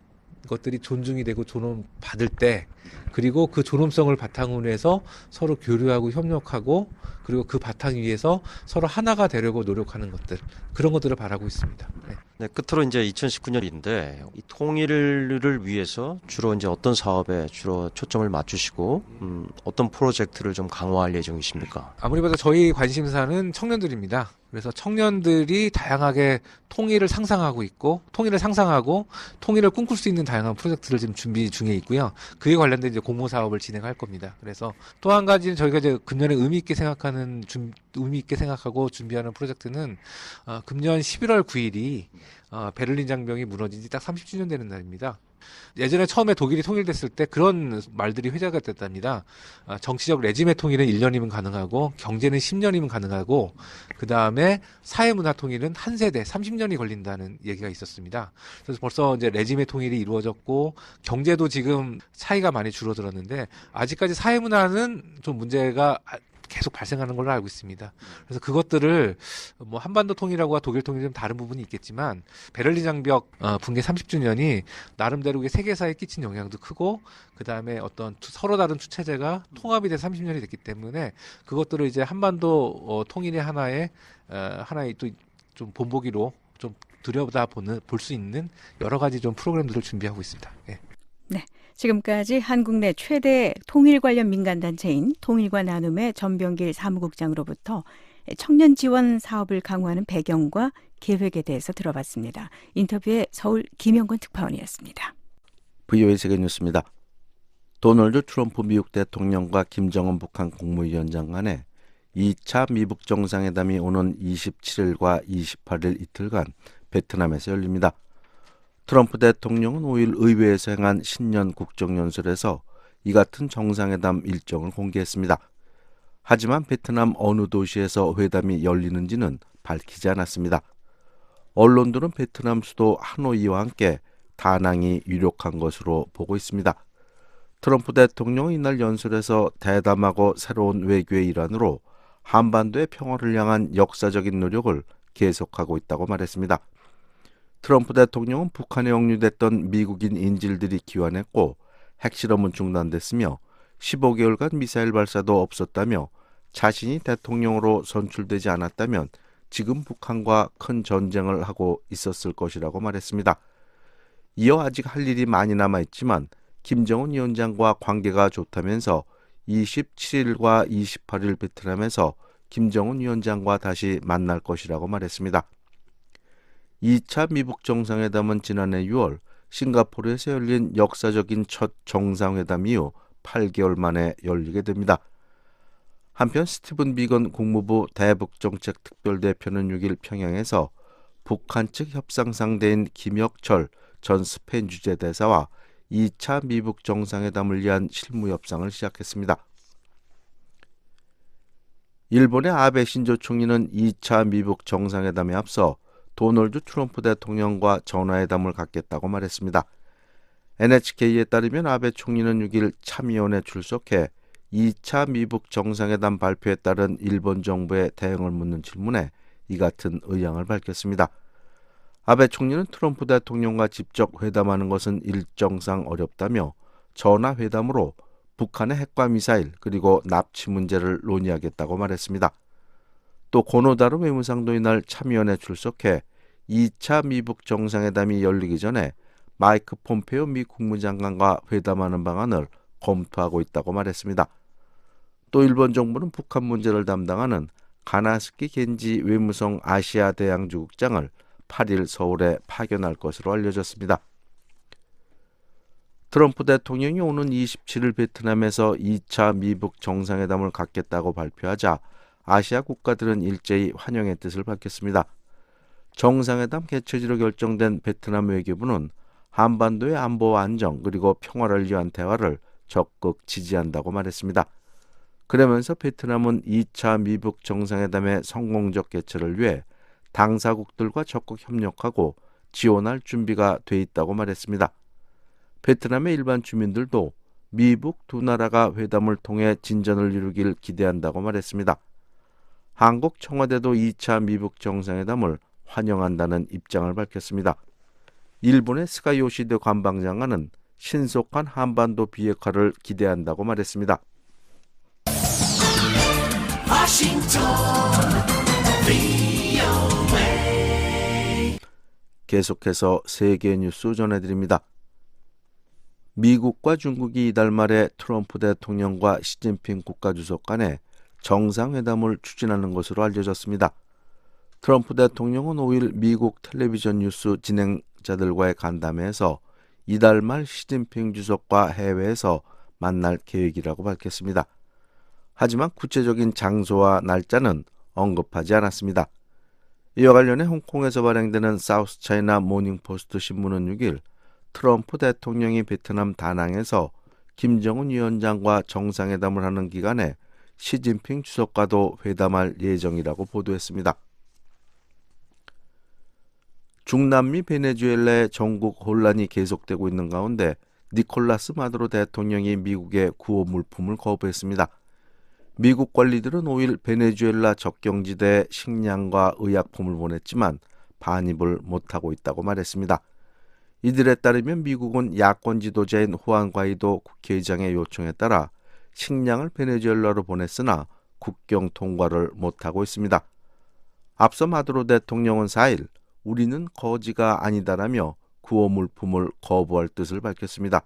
것들이 존중이 되고 존엄받을 때 그리고 그 존엄성을 바탕으로 해서 서로 교류하고 협력하고 그리고 그 바탕 위에서 서로 하나가 되려고 노력하는 것들 그런 것들을 바라고 있습니다. 네, 끝으로 이제 2019년인데 이 통일을 위해서 주로 이제 어떤 사업에 주로 초점을 맞추시고 어떤 프로젝트를 좀 강화할 예정이십니까? 아무리 봐도 저희 관심사는 청년들입니다. 그래서 청년들이 다양하게 통일을 상상하고 통일을 꿈꿀 수 있는 다양한 프로젝트를 지금 준비 중에 있고요. 그에 관련된 이제 공모 사업을 진행할 겁니다. 그래서 또 한 가지는 저희가 이제 금년에 의미 있게 생각하고 준비하는 프로젝트는 금년 11월 9일이 베를린 장벽이 무너진 지 딱 30주년 되는 날입니다. 예전에 처음에 독일이 통일됐을 때 그런 말들이 회자가 됐답니다. 정치적 레짐의 통일은 1년이면 가능하고 경제는 10년이면 가능하고 그 다음에 사회문화 통일은 한 세대 30년이 걸린다는 얘기가 있었습니다. 그래서 벌써 이제 레짐의 통일이 이루어졌고 경제도 지금 차이가 많이 줄어들었는데 아직까지 사회문화는 좀 문제가 계속 발생하는 걸로 알고 있습니다. 그래서 그것들을 뭐 한반도 통일하고 독일 통일이 좀 다른 부분이 있겠지만 베를린 장벽 붕괴 30주년이 나름대로 세계사에 끼친 영향도 크고 그 다음에 어떤 서로 다른 투체제가 통합이 돼서 30년이 됐기 때문에 그것들을 이제 한반도 통일의 하나의 또 좀 본보기로 좀 들여다 볼 수 있는 여러 가지 좀 프로그램들을 준비하고 있습니다. 네. 네. 지금까지 한국 내 최대 통일 관련 민간단체인 통일과 나눔의 전병길 사무국장으로부터 청년 지원 사업을 강화하는 배경과 계획에 대해서 들어봤습니다. 인터뷰에 서울 김영건 특파원이었습니다. VOA 세계뉴스입니다. 도널드 트럼프 미국 대통령과 김정은 북한 국무위원장 간의 2차 미북 정상회담이 오는 27일과 28일 이틀간 베트남에서 열립니다. 트럼프 대통령은 5일 의회에서 행한 신년 국정연설에서 이 같은 정상회담 일정을 공개했습니다. 하지만 베트남 어느 도시에서 회담이 열리는지는 밝히지 않았습니다. 언론들은 베트남 수도 하노이와 함께 다낭이 유력한 것으로 보고 있습니다. 트럼프 대통령은 이날 연설에서 대담하고 새로운 외교의 일환으로 한반도의 평화를 향한 역사적인 노력을 계속하고 있다고 말했습니다. 트럼프 대통령은 북한에 억류됐던 미국인 인질들이 귀환했고 핵실험은 중단됐으며 15개월간 미사일 발사도 없었다며 자신이 대통령으로 선출되지 않았다면 지금 북한과 큰 전쟁을 하고 있었을 것이라고 말했습니다. 이어 아직 할 일이 많이 남아있지만 김정은 위원장과 관계가 좋다면서 27일과 28일 베트남에서 김정은 위원장과 다시 만날 것이라고 말했습니다. 2차 미북 정상회담은 지난해 6월 싱가포르에서 열린 역사적인 첫 정상회담 이후 8개월 만에 열리게 됩니다. 한편 스티븐 비건 국무부 대북정책특별대표는 6일 평양에서 북한 측 협상 상대인 김혁철 전 스페인 주재대사와 2차 미북 정상회담을 위한 실무 협상을 시작했습니다. 일본의 아베 신조 총리는 2차 미북 정상회담에 앞서 도널드 트럼프 대통령과 전화회담을 갖겠다고 말했습니다. NHK에 따르면 아베 총리는 6일 참의원에 출석해 2차 미북 정상회담 발표에 따른 일본 정부의 대응을 묻는 질문에 이 같은 의향을 밝혔습니다. 아베 총리는 트럼프 대통령과 직접 회담하는 것은 일정상 어렵다며 전화회담으로 북한의 핵과 미사일 그리고 납치 문제를 논의하겠다고 말했습니다. 또 고노다로 외무상도 이날 참의원에 출석해 2차 미북 정상회담이 열리기 전에 마이크 폼페오 미 국무장관과 회담하는 방안을 검토하고 있다고 말했습니다. 또 일본 정부는 북한 문제를 담당하는 가나스키 겐지 외무성 아시아 대양주국장을 8일 서울에 파견할 것으로 알려졌습니다. 트럼프 대통령이 오는 27일 베트남에서 2차 미북 정상회담을 갖겠다고 발표하자 아시아 국가들은 일제히 환영의 뜻을 밝혔습니다. 정상회담 개최지로 결정된 베트남 외교부는 한반도의 안보와 안정 그리고 평화를 위한 대화를 적극 지지한다고 말했습니다. 그러면서 베트남은 2차 미북 정상회담의 성공적 개최를 위해 당사국들과 적극 협력하고 지원할 준비가 돼 있다고 말했습니다. 베트남의 일반 주민들도 미북 두 나라가 회담을 통해 진전을 이루길 기대한다고 말했습니다. 한국 청와대도 2차 미북 정상회담을 환영한다는 입장을 밝혔습니다. 일본의 스가 요시대 관방장관은 신속한 한반도 비핵화를 기대한다고 말했습니다. 계속해서 세계 뉴스 전해드립니다. 미국과 중국이 이달 말에 트럼프 대통령과 시진핑 국가주석 간에 정상회담을 추진하는 것으로 알려졌습니다. 트럼프 대통령은 5일 미국 텔레비전 뉴스 진행자들과의 간담회에서 이달 말 시진핑 주석과 해외에서 만날 계획이라고 밝혔습니다. 하지만 구체적인 장소와 날짜는 언급하지 않았습니다. 이와 관련해 홍콩에서 발행되는 사우스 차이나 모닝포스트 신문은 6일 트럼프 대통령이 베트남 다낭에서 김정은 위원장과 정상회담을 하는 기간에 시진핑 주석과도 회담할 예정이라고 보도했습니다. 중남미 베네수엘라의 전국 혼란이 계속되고 있는 가운데 니콜라스 마두로 대통령이 미국의 구호 물품을 거부했습니다. 미국 관리들은 5일 베네수엘라 접경지대에 식량과 의약품을 보냈지만 반입을 못하고 있다고 말했습니다. 이들에 따르면 미국은 야권 지도자인 후안 과이도 국회의장의 요청에 따라 식량을 베네수엘라로 보냈으나 국경 통과를 못하고 있습니다. 앞서 마두로 대통령은 4일 우리는 거지가 아니다라며 구호 물품을 거부할 뜻을 밝혔습니다.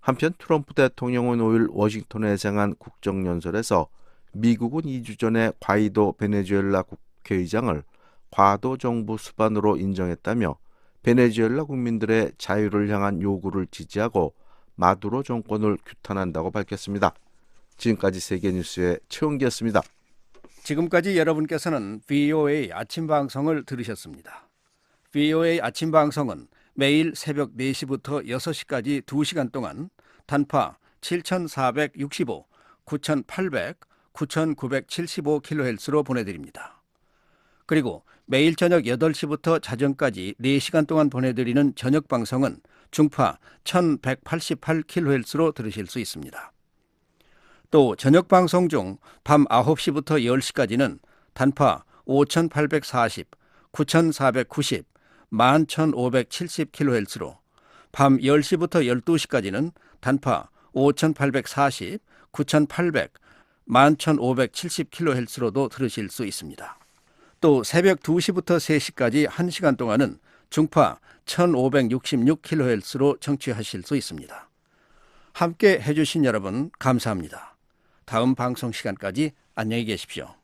한편 트럼프 대통령은 5일 워싱턴에 행한 국정연설에서 미국은 2주 전에 과이도 베네수엘라 국회의장을 과도 정부 수반으로 인정했다며 베네수엘라 국민들의 자유를 향한 요구를 지지하고 마두로 정권을 규탄한다고 밝혔습니다. 지금까지 세계뉴스의 최은기였습니다. 지금까지 여러분께서는 VOA 아침 방송을 들으셨습니다. VOA 아침 방송은 매일 새벽 4시부터 6시까지 2시간 동안 단파 7465, 9800, 9975kHz로 보내드립니다. 그리고 매일 저녁 8시부터 자정까지 4시간 동안 보내드리는 저녁 방송은 중파 1188kHz로 들으실 수 있습니다. 또 저녁 방송 중 밤 9시부터 10시까지는 단파 5,840, 9,490, 11,570kHz로 밤 10시부터 12시까지는 단파 5,840, 9,800, 11,570kHz로도 들으실 수 있습니다. 또 새벽 2시부터 3시까지 1시간 동안은 중파 1,566kHz로 청취하실 수 있습니다. 함께 해주신 여러분 감사합니다. 다음 방송 시간까지 안녕히 계십시오.